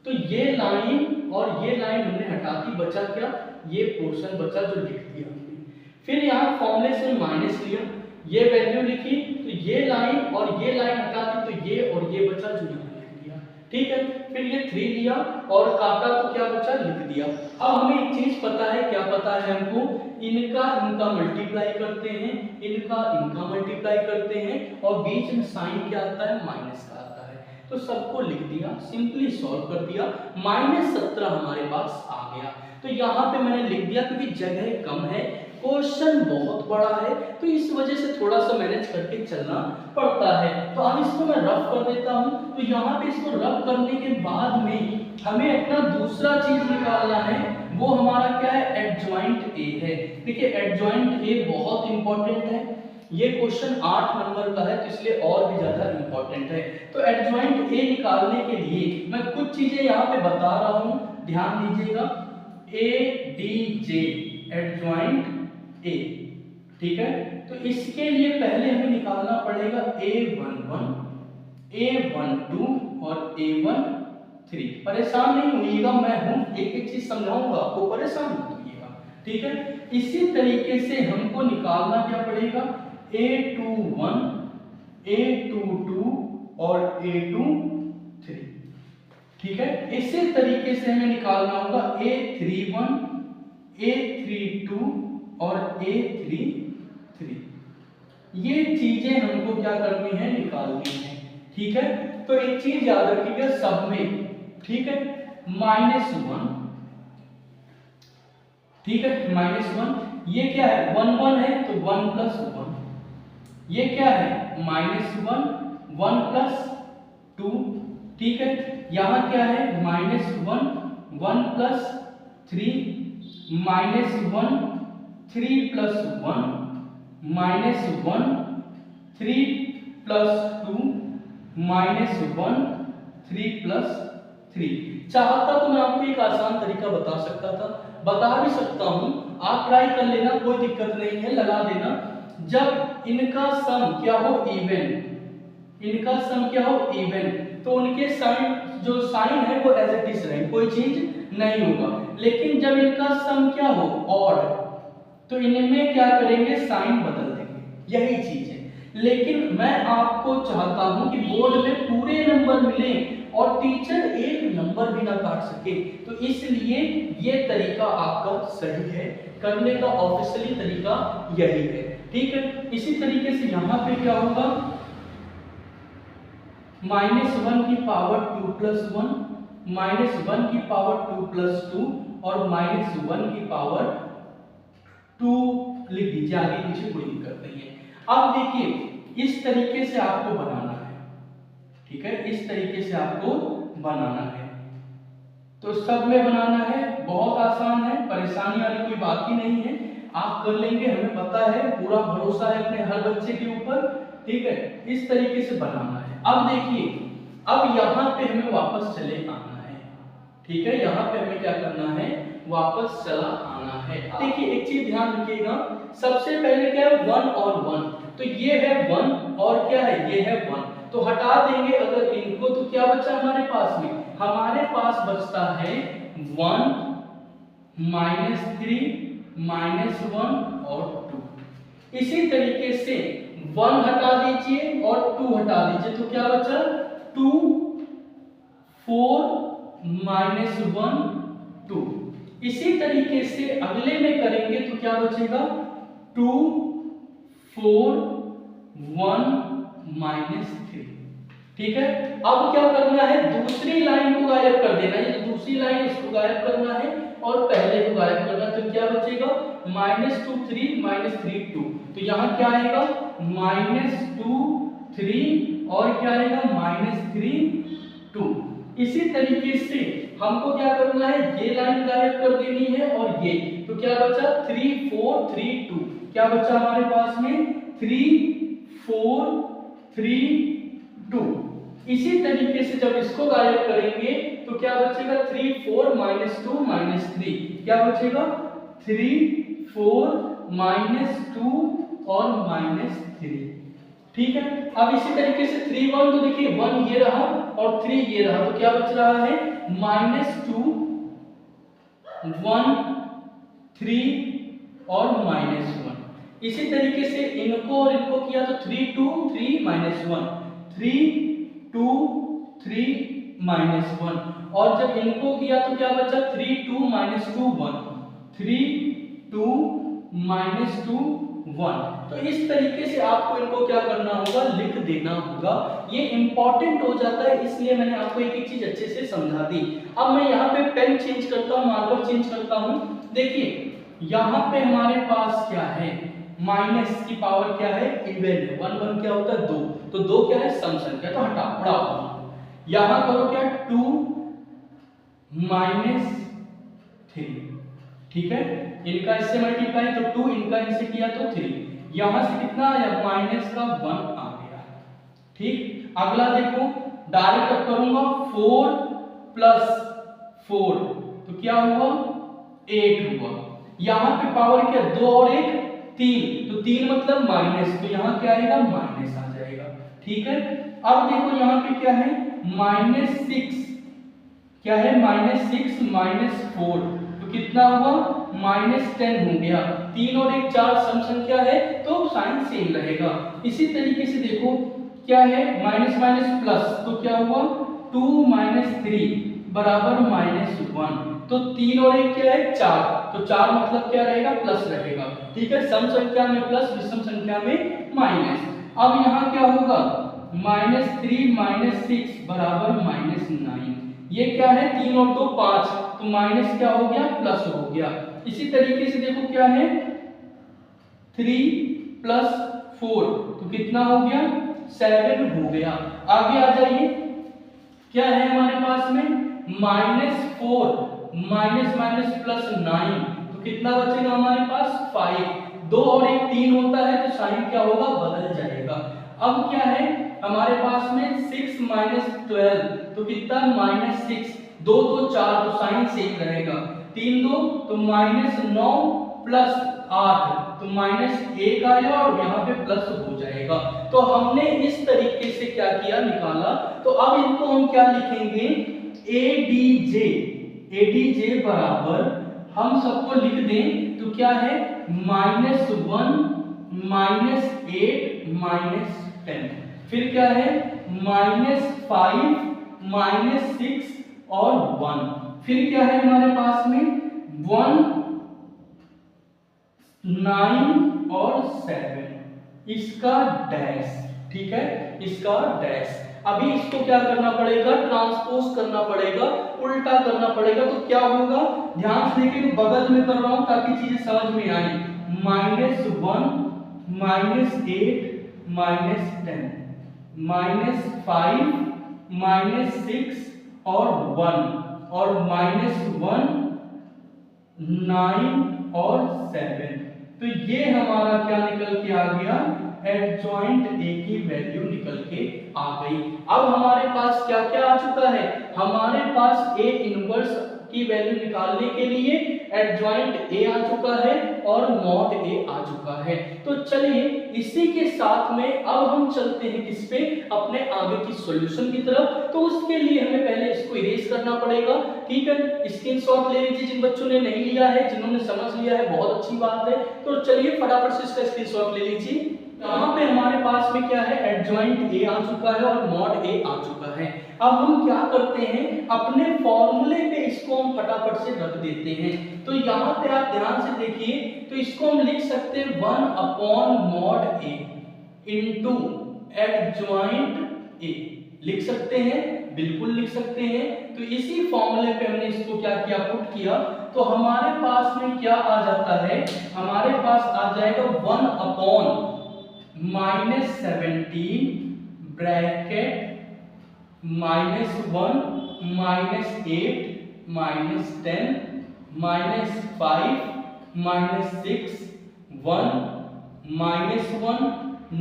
तो ये लाइन और ये लाइन हमने हटा दी, बचा क्या ये पोर्शन बचा जो लिख दिया हमने। फिर यहाँ फॉर्मूले से माइनस लिया, ये वैल्यू लिखी, तो ये लाइन और ये लाइन हटा दी, तो ये और ये बचा जो लिख दिया। ठीक है, फिर ये 3 लिया और काटा तो क्या बचा लिख दिया। अब हमें एक चीज पता है, क्या पता है हमको, इनका मल्टीप्लाई करते हैं, इनका मल्टीप्लाई करते हैं और बीच में साइन क्या आता है माइनस का आता है। तो सबको लिख दिया, सिंपली सॉल्व कर दिया, -17 हमारे पास आ गया। तो यहाँ पे मैंने लिख दिया क्योंकि जगह कम है, क्वेश्चन बहुत बड़ा है, तो इस वजह से थोड़ा सा मैनेज करके चलना पड़ता है। तो अब इसको मैं रफ कर देता हूँ। तो यहाँ पे इसको रफ करने के बाद में हमें अपना दूसरा चीज निकालना है, वो हमारा क्या है एडजॉइंट ए है। देखिए एडजॉइंट ए बहुत इंपॉर्टेंट है, ये क्वेश्चन 8 नंबर का है, तो इसलिए और भी ज्यादा इंपॉर्टेंट है। तो एडजॉइंट ए निकालने के लिए मैं कुछ चीजें यहाँ पे बता रहा हूँ, ध्यान दीजिएगा। A D J adjoint A, ठीक है, तो इसके लिए पहले हमें निकालना पड़ेगा A11, A12 और A13। परेशान नहीं होइएगा, मैं हूं, एक एक चीज समझाऊंगा आपको, परेशान मत होइएगा। ठीक है, इसी तरीके से हमको निकालना क्या पड़ेगा A21, A22 और A23। ठीक है, इसी तरीके से हमें निकालना होगा A31, A32 और A33। ये चीजें हमको क्या करनी है निकालनी है। ठीक है, तो एक चीज याद रखिएगा सब में, ठीक है, -1, ठीक है, -1, ये क्या है 1 1 है तो 1 + 1, ये क्या है -1 1 + 2, ठीक है, यहाँ क्या है -1 1 + 3 -1 3 + 1 -1 3 + 2 -1 3 + 3। चाहता तो मैं आपको एक आसान तरीका बता सकता था, बता भी सकता हूं, आप ट्राई कर लेना, कोई दिक्कत नहीं है, लगा देना। जब इनका सम क्या हो इवन, इनका सम क्या हो इवन, तो उनके साइन जो साइन है वो एज इट इज रहे, कोई चीज नहीं होगा। लेकिन जब इनका सम क्या हो ऑड, तो इनमें क्या करेंगे, साइन बदल देंगे, यही चीज है। लेकिन मैं आपको चाहता हूं कि बोर्ड में पूरे नंबर मिले और टीचर एक नंबर भी ना काट सके, तो इसलिए ये तरीका आपका सही है, करने का ऑफिशियली तरीका यही है, ठीक है। इसी तरीके से यहाँ पे क्या होगा, -1 की पावर 2 + 1, -1 की पावर 2 + 2 और -1 की पावर 2 लिख दीजिए, आगे पीछे कोई दिक्कत नहीं है। अब देखिए इस तरीके से आपको बनाना है, ठीक है, इस तरीके से आपको बनाना है। तो सब में बनाना है, बहुत आसान है, परेशानी वाली कोई बात ही नहीं है, आप कर लेंगे, हमें पता है, पूरा भरोसा है अपने हर बच्चे के ऊपर, ठीक है। इस तरीके से बनाना है। अब देखिए, अब यहाँ पे हमें वापस चले आना है, ठीक है, यहाँ पे हमें क्या करना है, वापस चला आना है। देखिए एक चीज ध्यान रखिएगा, सबसे पहले क्या है, 1 और 1, तो ये है 1 और क्या है, ये है 1, तो हटा देंगे अगर इनको, तो क्या बचा हमारे पास में, हमारे पास बचता है 1 -3 -1 और 2। इसी तरीके से 1 हटा दीजिए और 2 हटा दीजिए, तो क्या बचा, 2 4 -1 2। इसी तरीके से अगले में करेंगे तो क्या बचेगा, 2 4 1 -3, ठीक है। अब क्या करना है, दूसरी लाइन को गायब कर देना है, ये दूसरी लाइन इसको गायब करना है और पहले को गायब करना है, तो क्या बचेगा, -2 3 -3 2, तो यहाँ क्या आएगा, -2 3 और क्या आएगा, -3 2। इसी तरीके से हमको क्या करना है, ये लाइन गायब कर देनी है और ये, तो क्या बचा, 3 4 3 2, क्या बचा हमारे पास में, 3 4 3 2। इसी तरीके से जब इसको गायब करेंगे तो क्या बचेगा, 3 4 -2 -3, क्या बचेगा, 3 4 -2 और -3, ठीक है। अब इसी तरीके से 3 1, तो देखिए 1 ये रहा और 3 ये रहा, तो क्या बच रहा है, -2 1 3 और -1। इसी तरीके से इनको और इनको किया तो 3 2 3 -1 3 2 3 -1, और जब इनको किया तो क्या बचा, 3 2 -2 1 3 2 -2 1। तो इस तरीके से आपको इनको क्या करना होगा, लिख देना होगा, ये इंपॉर्टेंट हो जाता है, इसलिए मैंने आपको एक एक चीज अच्छे से समझा दी। अब मैं यहाँ पे पेन चेंज करता हूँ, मार्कर चेंज करता हूँ। देखिए यहाँ पे हमारे पास क्या है, माइनस की पावर क्या है, इवन है, 1 1 क्या होता है, 2, तो 2 क्या है, सम संख्या, तो हटाओ बढ़ाओ, यहाँ करो क्या, 2 -3, ठीक है, इनका इससे मल्टीप्लाई तो 2, इनका इनसे किया तो 3, यहां से कितना आया, माइनस का 1 आ गया, ठीक। अगला देखो, डायरेक्ट अब करूंगा, 4 + 4, तो क्या हुआ, 8 हुआ। यहां पे पावर क्या, 2 और 1 3, तो 3 मतलब माइनस, तो यहां क्या आएगा, माइनस आ जाएगा, ठीक है। अब देखो यहाँ पे क्या है, -6, क्या है, -6 -4, तो कितना हुआ, -10 हो गया। 3 और 1 4 सम संख्या है तो साइन सेम रहेगा। इसी तरीके से देखो क्या है, माइनस माइनस प्लस, तो क्या हुआ, 2 - 3 बराबर -1, तो 3 और 1 क्या है, 4, तो 4 मतलब क्या रहेगा, प्लस रहेगा, ठीक है। सम संख्या में प्लस, विषम संख्या में माइनस। अब यहाँ क्या होगा, -3 - 6 बराबर -9, ये क्या है, 3 और 2 5, तो माइनस क्या हो गया, प्लस हो गया। इसी तरीके से देखो क्या है, 3 + 4, तो कितना हो गया, 7 हो गया। आगे आ जाइए, क्या है हमारे पास में, -4 -+ 9, तो कितना बचेगा हमारे पास, 5, 2 और 1 3 होता है, तो साइन क्या होगा, बदल जाएगा। अब क्या है हमारे पास में, 6 - 12, तो कितना, -6, 2 2 4, तो साइन सेम रहेगा, 3 2 तो -9 + 8, तो -1 आया और यहाँ पे प्लस हो जाएगा। तो हमने इस तरीके से क्या किया, निकाला। तो अब इनको हम क्या लिखेंगे, ADJ बराबर, हम सबको लिख दें तो क्या है, -1 -8 -10, फिर क्या है -5 -6 और 1, फिर क्या है हमारे पास में 1 9 और 7, इसका डैश, ठीक है, इसका डैश। अभी इसको क्या करना पड़ेगा, ट्रांसपोज करना पड़ेगा, उल्टा करना पड़ेगा। तो क्या होगा, ध्यान से देखिए, तो बगल में कर रहा हूं ताकि चीजें समझ में आए। -1 -8 -10 -5 -6 और 1 और -1 9 और 7। तो ये हमारा क्या निकल के आ गया, एडजॉइंट ए की वैल्यू निकल के आ गई। अब हमारे पास क्या क्या आ चुका है, हमारे पास ए इनवर्स की वैल्यू निकालने के लिए एडजॉइंट ए आ चुका है और मॉड ए आ चुका है। तो चलिए इसी के साथ में अब हम चलते हैं किस पे, अपने आगे की सॉल्यूशन की तरफ। तो उसके लिए हमें पहले इसको इरेज करना पड़ेगा, ठीक है। स्क्रीनशॉट ले लीजिए जिन बच्चों ने नहीं लिया है, जिन्होंने समझ लिया है बहुत अच्छी बात है। तो चलिए फटाफट से इसका स्क्रीनशॉट ले लीजिए। यहाँ पे हमारे पास में क्या है, एडजॉइंट ए आ चुका है और मॉड ए आ चुका है। अब हम क्या करते हैं, अपने फॉर्मूले पे इसको हम फटाफट से रख देते हैं। तो यहाँ पे आप ध्यान से देखिए, तो इसको हम लिख सकते हैं 1/mod A into adjoint A, लिख सकते हैं, बिल्कुल लिख सकते हैं। तो इसी फॉर्मूले पे हमने इसको क्या किया, पुट किया। तो हमारे पास में क्या आ जाता है, हमारे पास आ जाएगा 1/-17 ब्रैकेट -1 -8 -10 -5 -6 1 -1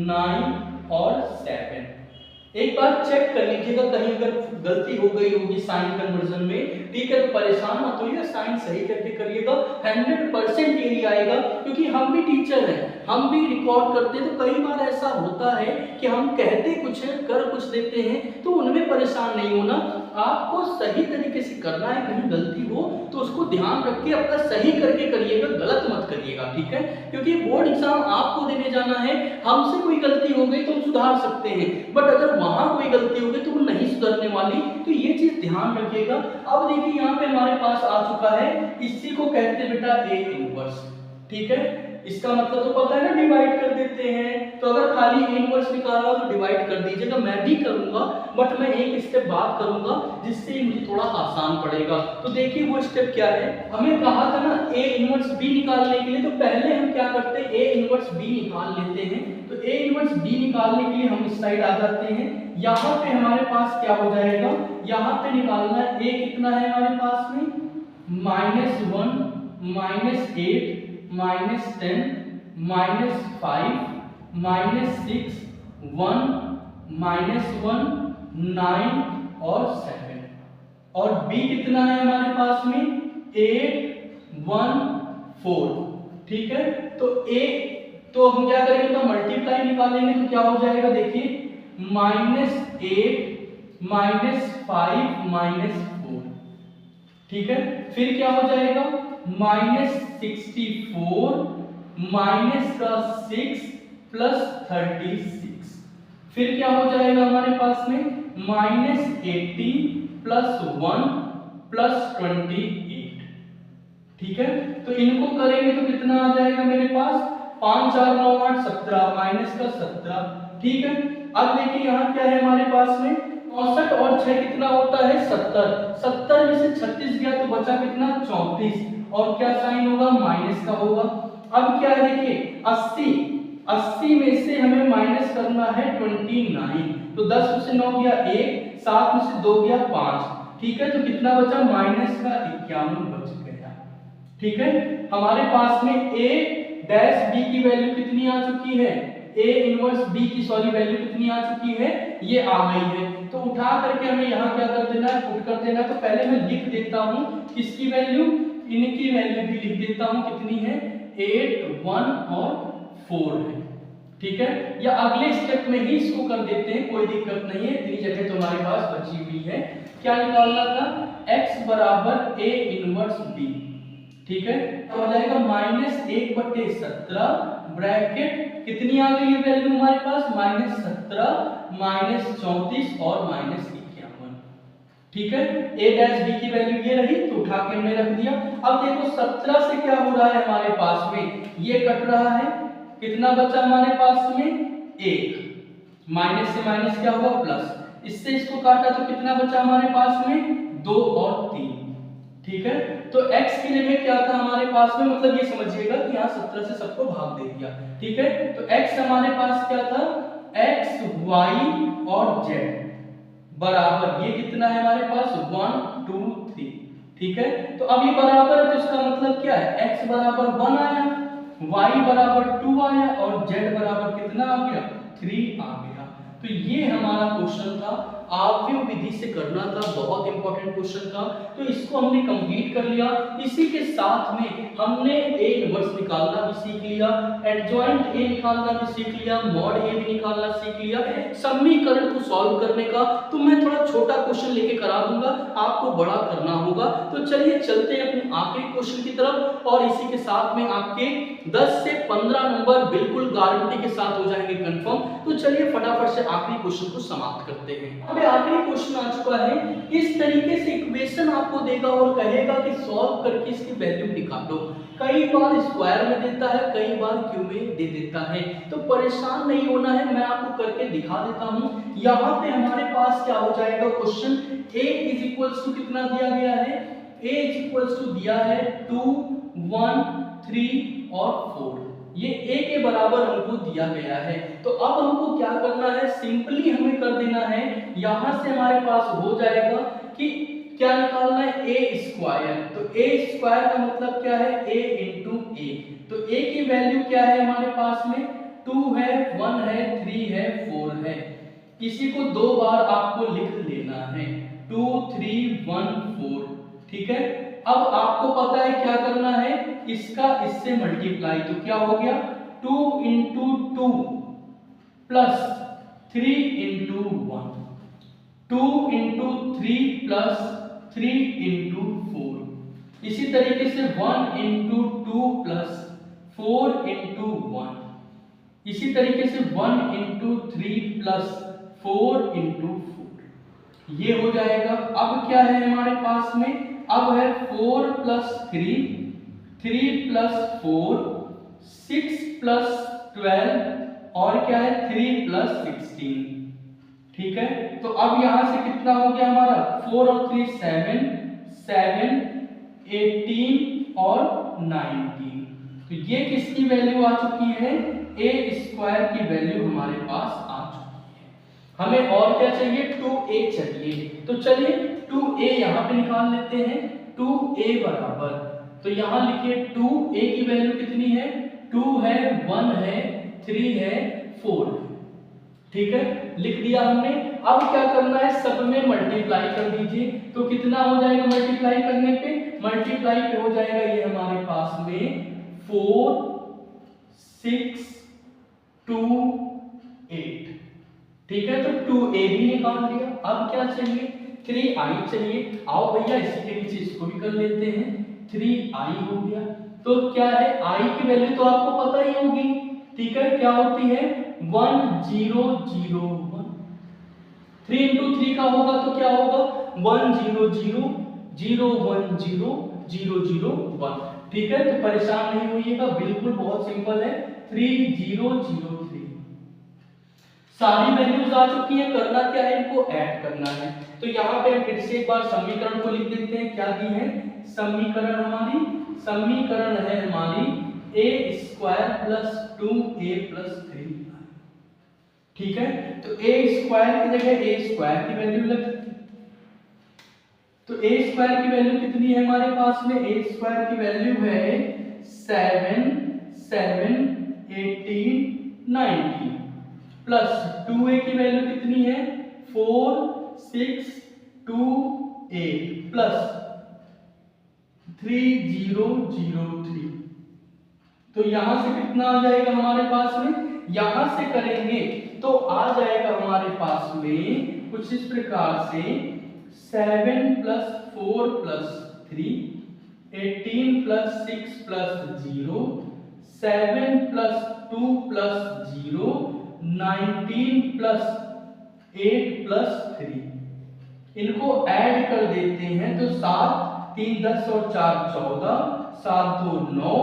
9 और 7। एक बार चेक कर लीजिएगा कहीं अगर गलती हो गई होगी साइन कन्वर्जन में, ठीक है, तो परेशान मत होइएगा, साइन सही करके करिएगा, 100% यही आएगा। क्योंकि हम भी टीचर हैं, हम भी रिकॉर्ड करते हैं, तो कई बार ऐसा होता है कि हम कहते कुछ है कर कुछ देते हैं, तो उनमें परेशान नहीं होना, आपको सही तरीके से करना है। कहीं गलती हो तो उसको ध्यान रख के अपना सही करके करिएगा, गलत मत करिएगा, ठीक है। क्योंकि बोर्ड एग्जाम आपको देने जाना है, हमसे कोई गलती हो गई तो हम सुधार सकते हैं, बट अगर वहां कोई गलती हो गई तो वो नहीं सुधरने वाली। तो ये चीज ध्यान रखिएगा। अब देखिए यहाँ पे हमारे पास आ चुका है, इसी को कहते हैं बेटा ए इनवर्स, ठीक है। इसका मतलब तो पता है ना, डिवाइड कर देते हैं। तो अगर खाली ए इनवर्स निकालना तो डिवाइड कर दीजिएगा, मैं भी करूंगा, बट मैं एक स्टेप बाद करूंगा जिससे मुझे थोड़ा आसान पड़ेगा। तो देखिए वो स्टेप क्या है, हमें कहा था ना ए इनवर्स बी निकालने के लिए, तो पहले हम क्या करते हैं, ए इनवर्स बी निकाल लेते हैं। तो ए इनवर्स बी निकालने के लिए हम इस साइड आ जाते हैं। यहाँ पे हमारे पास क्या हो जाएगा, यहाँ पे निकालना है ए कितना है हमारे पास में, -1 -8 -10 -5 -6 1 -1 9 और 7। और b कितना है हमारे पास में, 8 1 4, ठीक है। तो a, तो हम क्या करेंगे, तो मल्टीप्लाई निकालेंगे तो क्या हो जाएगा, देखिए -8 -5 -4, ठीक है। फिर क्या हो जाएगा, -64 -6 +36। फिर क्या हो जाएगा हमारे पास में, -80 +1 +28, ठीक है। तो इनको करेंगे तो कितना आ जाएगा मेरे पास, 5 4 9 8 17 -17, ठीक है। अब देखिए यहाँ क्या है हमारे पास में, 64 और 6 कितना होता है, 70। 70 में से 36 गया तो बचा कितना, 34, और क्या साइन होगा, माइनस का होगा। अब क्या है देखिए 80 में से हमें माइनस करना है 29। तो 10 में से 9 गया 1, 7 में से 2 गया 5, ठीक है। तो कितना बचा, माइनस का 51 बच गया, ठीक है। हमारे पास में a डैश b की वैल्यू कितनी आ चुकी है, a इनवर्स b की वैल्यू कितनी आ चुकी है, ये आ गई है। तो उठा करके हमें यहाँ क्या कर देना है, पुट कर देना। तो पहले मैं लिख देता हूँ किसकी वैल्यू, इनकी वैल्यू भी लिख देता हूँ, कितनी है, 8 1 और 4 है, ठीक है। या अगले स्टेप में ही इसको कर देते हैं, कोई दिक्कत नहीं है, इतनी जगह तो हमारे पास बची हुई है। क्या निकालना था, x बराबर a इनवर्स b, ठीक है, तो हो जाएगा -1/17 ब्रैकेट कितनी आ गई है वैल्यू हमारे पास, -17 -34 और -51। ठीक है, a डैश b की वैल्यू ये रही तो उठा के हमने रख दिया। अब देखो 17 से क्या हो रहा है हमारे पास में, ये कट रहा है, कितना बचा हमारे पास में 1, माइनस से माइनस क्या हुआ प्लस, इससे इसको काटा तो कितना बचा हमारे पास में 2 और 3। ठीक है, तो x की जगह क्या था हमारे पास में, मतलब ये समझिएगा कि यहाँ 17 से सबको भाग दे दिया। ठीक है, तो x हमारे पास क्या था, x y और z बराबर, ये कितना है हमारे पास 1 2 3। ठीक है, तो अब ये बराबर है तो इसका मतलब क्या है, x बराबर 1 आया, y बराबर 2 आया और z बराबर कितना आ गया 3 आ गया। तो ये हमारा क्वेश्चन था, आव्यूह विधि से करना था, बहुत इंपॉर्टेंट क्वेश्चन था। तो इसको हमने कंप्लीट कर लिया। इसी के साथ में हमने ए इनवर्स निकालना भी सीख लिया, एडजॉइंट ए निकालना भी सीख लिया, मॉड ए भी निकालना सीख लिया। समीकरण को सॉल्व करने का तो मैं थोड़ा छोटा क्वेश्चन लेके करा दूंगा, आपको बड़ा करना होगा। तो चलिए चलते हैं अपने आखिरी क्वेश्चन की तरफ, और इसी के साथ में आपके 10 से 15 नंबर बिल्कुल गारंटी के साथ हो जाएंगे कंफर्म। तो चलिए फटाफट से आखिरी क्वेश्चन को समाप्त करते हैं। अब आखिरी क्वेश्चन आ चुका है, इस तरीके से इक्वेशन आपको देगा और कहेगा कि सॉल्व करके इसकी वैल्यू निकालो। कई बार स्क्वायर में देता है, कई बार क्यूब में दे देता है, तो परेशान नहीं होना है, मैं आपको करके दिखा देता हूं। यहाँ पे हमारे पास क्या हो जाएगा question, a is equals to कितना दिया गया है, a इज इक्वल्स टू दिया है 2 1 3 और 4, ये a के बराबर हमको दिया गया है। तो अब हमको क्या करना है, सिंपली हमें कर देना है, यहां से हमारे पास हो जाएगा कि क्या निकालना है, a स्क्वायर। तो a स्क्वायर का मतलब क्या है, a इंटू a। तो a की वैल्यू क्या है हमारे पास में, 2 है 1 है 3 है 4 है, इसी को 2 बार आपको लिख लेना है, 2 3 1 4। ठीक है, अब आपको पता है क्या करना है, इसका इससे मल्टीप्लाई, तो क्या हो गया 2 into 2 plus 3 into 1, 2 into 3 plus 3 into 4, इसी तरीके से 1 इंटू 2 प्लस 4 इंटू 1, इसी तरीके से 1 इंटू 3 प्लस 4 इंटू 4, ये हो जाएगा। अब क्या है हमारे पास में, अब है 4 प्लस 3, 3 प्लस 4, 6 प्लस 12 और क्या है 3 प्लस 16। ठीक है, तो अब यहां से कितना हो गया हमारा, 4 और 3 7 7 18 और 19। तो ये किसकी वैल्यू आ चुकी है, a स्क्वायर की वैल्यू हमारे पास आ चुकी है। हमें और क्या चाहिए, 2a चाहिए। तो चलिए 2a यहाँ पे निकाल लेते हैं, 2a बराबर, तो यहाँ लिखिए 2a की वैल्यू कितनी है, 2 है 1 है 3 है 4। ठीक है, लिख दिया हमने। अब क्या करना है, सब में मल्टीप्लाई कर दीजिए, तो कितना हो जाएगा मल्टीप्लाई करने पे, मल्टीप्लाई पे हो जाएगा ये हमारे पास में 4 6 2 8। ठीक है, तो 2a भी निकाल दिया। अब क्या चाहिए, 3i चाहिए। आओ भैया इसी के नीचे इसको भी कर लेते हैं, 3i हो गया। तो क्या है, i की वैल्यू तो आपको पता ही होगी। ठीक है, क्या होती है 1 0 0 1, 3 इंटू 3 का होगा तो क्या होगा 1 0 0 0 1 0 0 0 1। ठीक है, तो परेशान नहीं होइएगा, बिल्कुल बहुत सिंपल है, 3 0 0 3। सारी वैल्यूज आ चुकी है, करना क्या है, इनको ऐड करना है। तो यहाँ पे हम फिर से एक बार समीकरण को लिख देते हैं, क्या दी है समीकरण, समीकरण है हमारी a square plus 2a plus 3। ठीक है, तो a स्क्वायर की जगह a स्क्वायर की वैल्यू लग, तो a स्क्वायर की वैल्यू कितनी है हमारे पास में, a स्क्वायर की वैल्यू है 7 7 18 19 प्लस 2a की वैल्यू कितनी है 4 6 2 8 प्लस 3 0 0 3। तो यहां से कितना आ जाएगा हमारे पास में, यहां से करेंगे तो आ जाएगा हमारे पास में कुछ इस प्रकार से 7 plus 4 plus 3 18 plus 6 plus 0, 7 plus 2 plus 0, 19 plus 8 plus 3। इनको ऐड कर देते हैं तो 7 3 10 और 4 14, 7 2 9,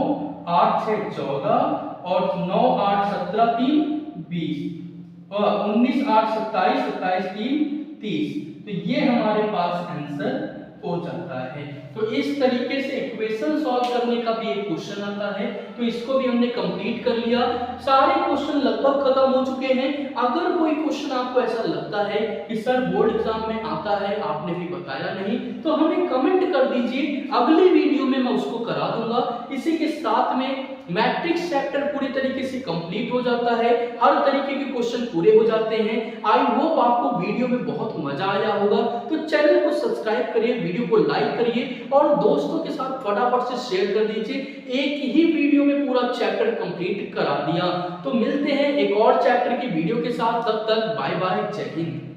8 6 14 और 9 8 17 3 20 और 19 8 27 27 3 30। तो ये हमारे पास आंसर हो जाता है। तो इस तरीके से इक्वेशन सॉल्व करने का भी एक क्वेश्चन आता है, तो इसको भी हमने कंप्लीट कर लिया। सारे क्वेश्चन लगभग खत्म हो चुके हैं। अगर कोई क्वेश्चन आपको ऐसा लगता है कि सर बोर्ड एग्जाम में आता है आपने भी बताया नहीं, तो हमें कमेंट कर दीजिए, अगली वीडियो में मैं उसको करा दूंगा। इसी के साथ में मैट्रिक्स चैप्टर पूरी तरीके से कंप्लीट हो जाता है, हर तरीके के क्वेश्चन पूरे हो जाते हैं। आई होप आपको वीडियो में बहुत मजा आया होगा। तो चैनल को सब्सक्राइब करिए, वीडियो को लाइक करिए और दोस्तों के साथ फटाफट से शेयर कर दीजिए। एक ही वीडियो में पूरा चैप्टर कंप्लीट करा दिया। तो मिलते हैं एक और चैप्टर की वीडियो के साथ, तब तक बाय बाय, जय हिंद।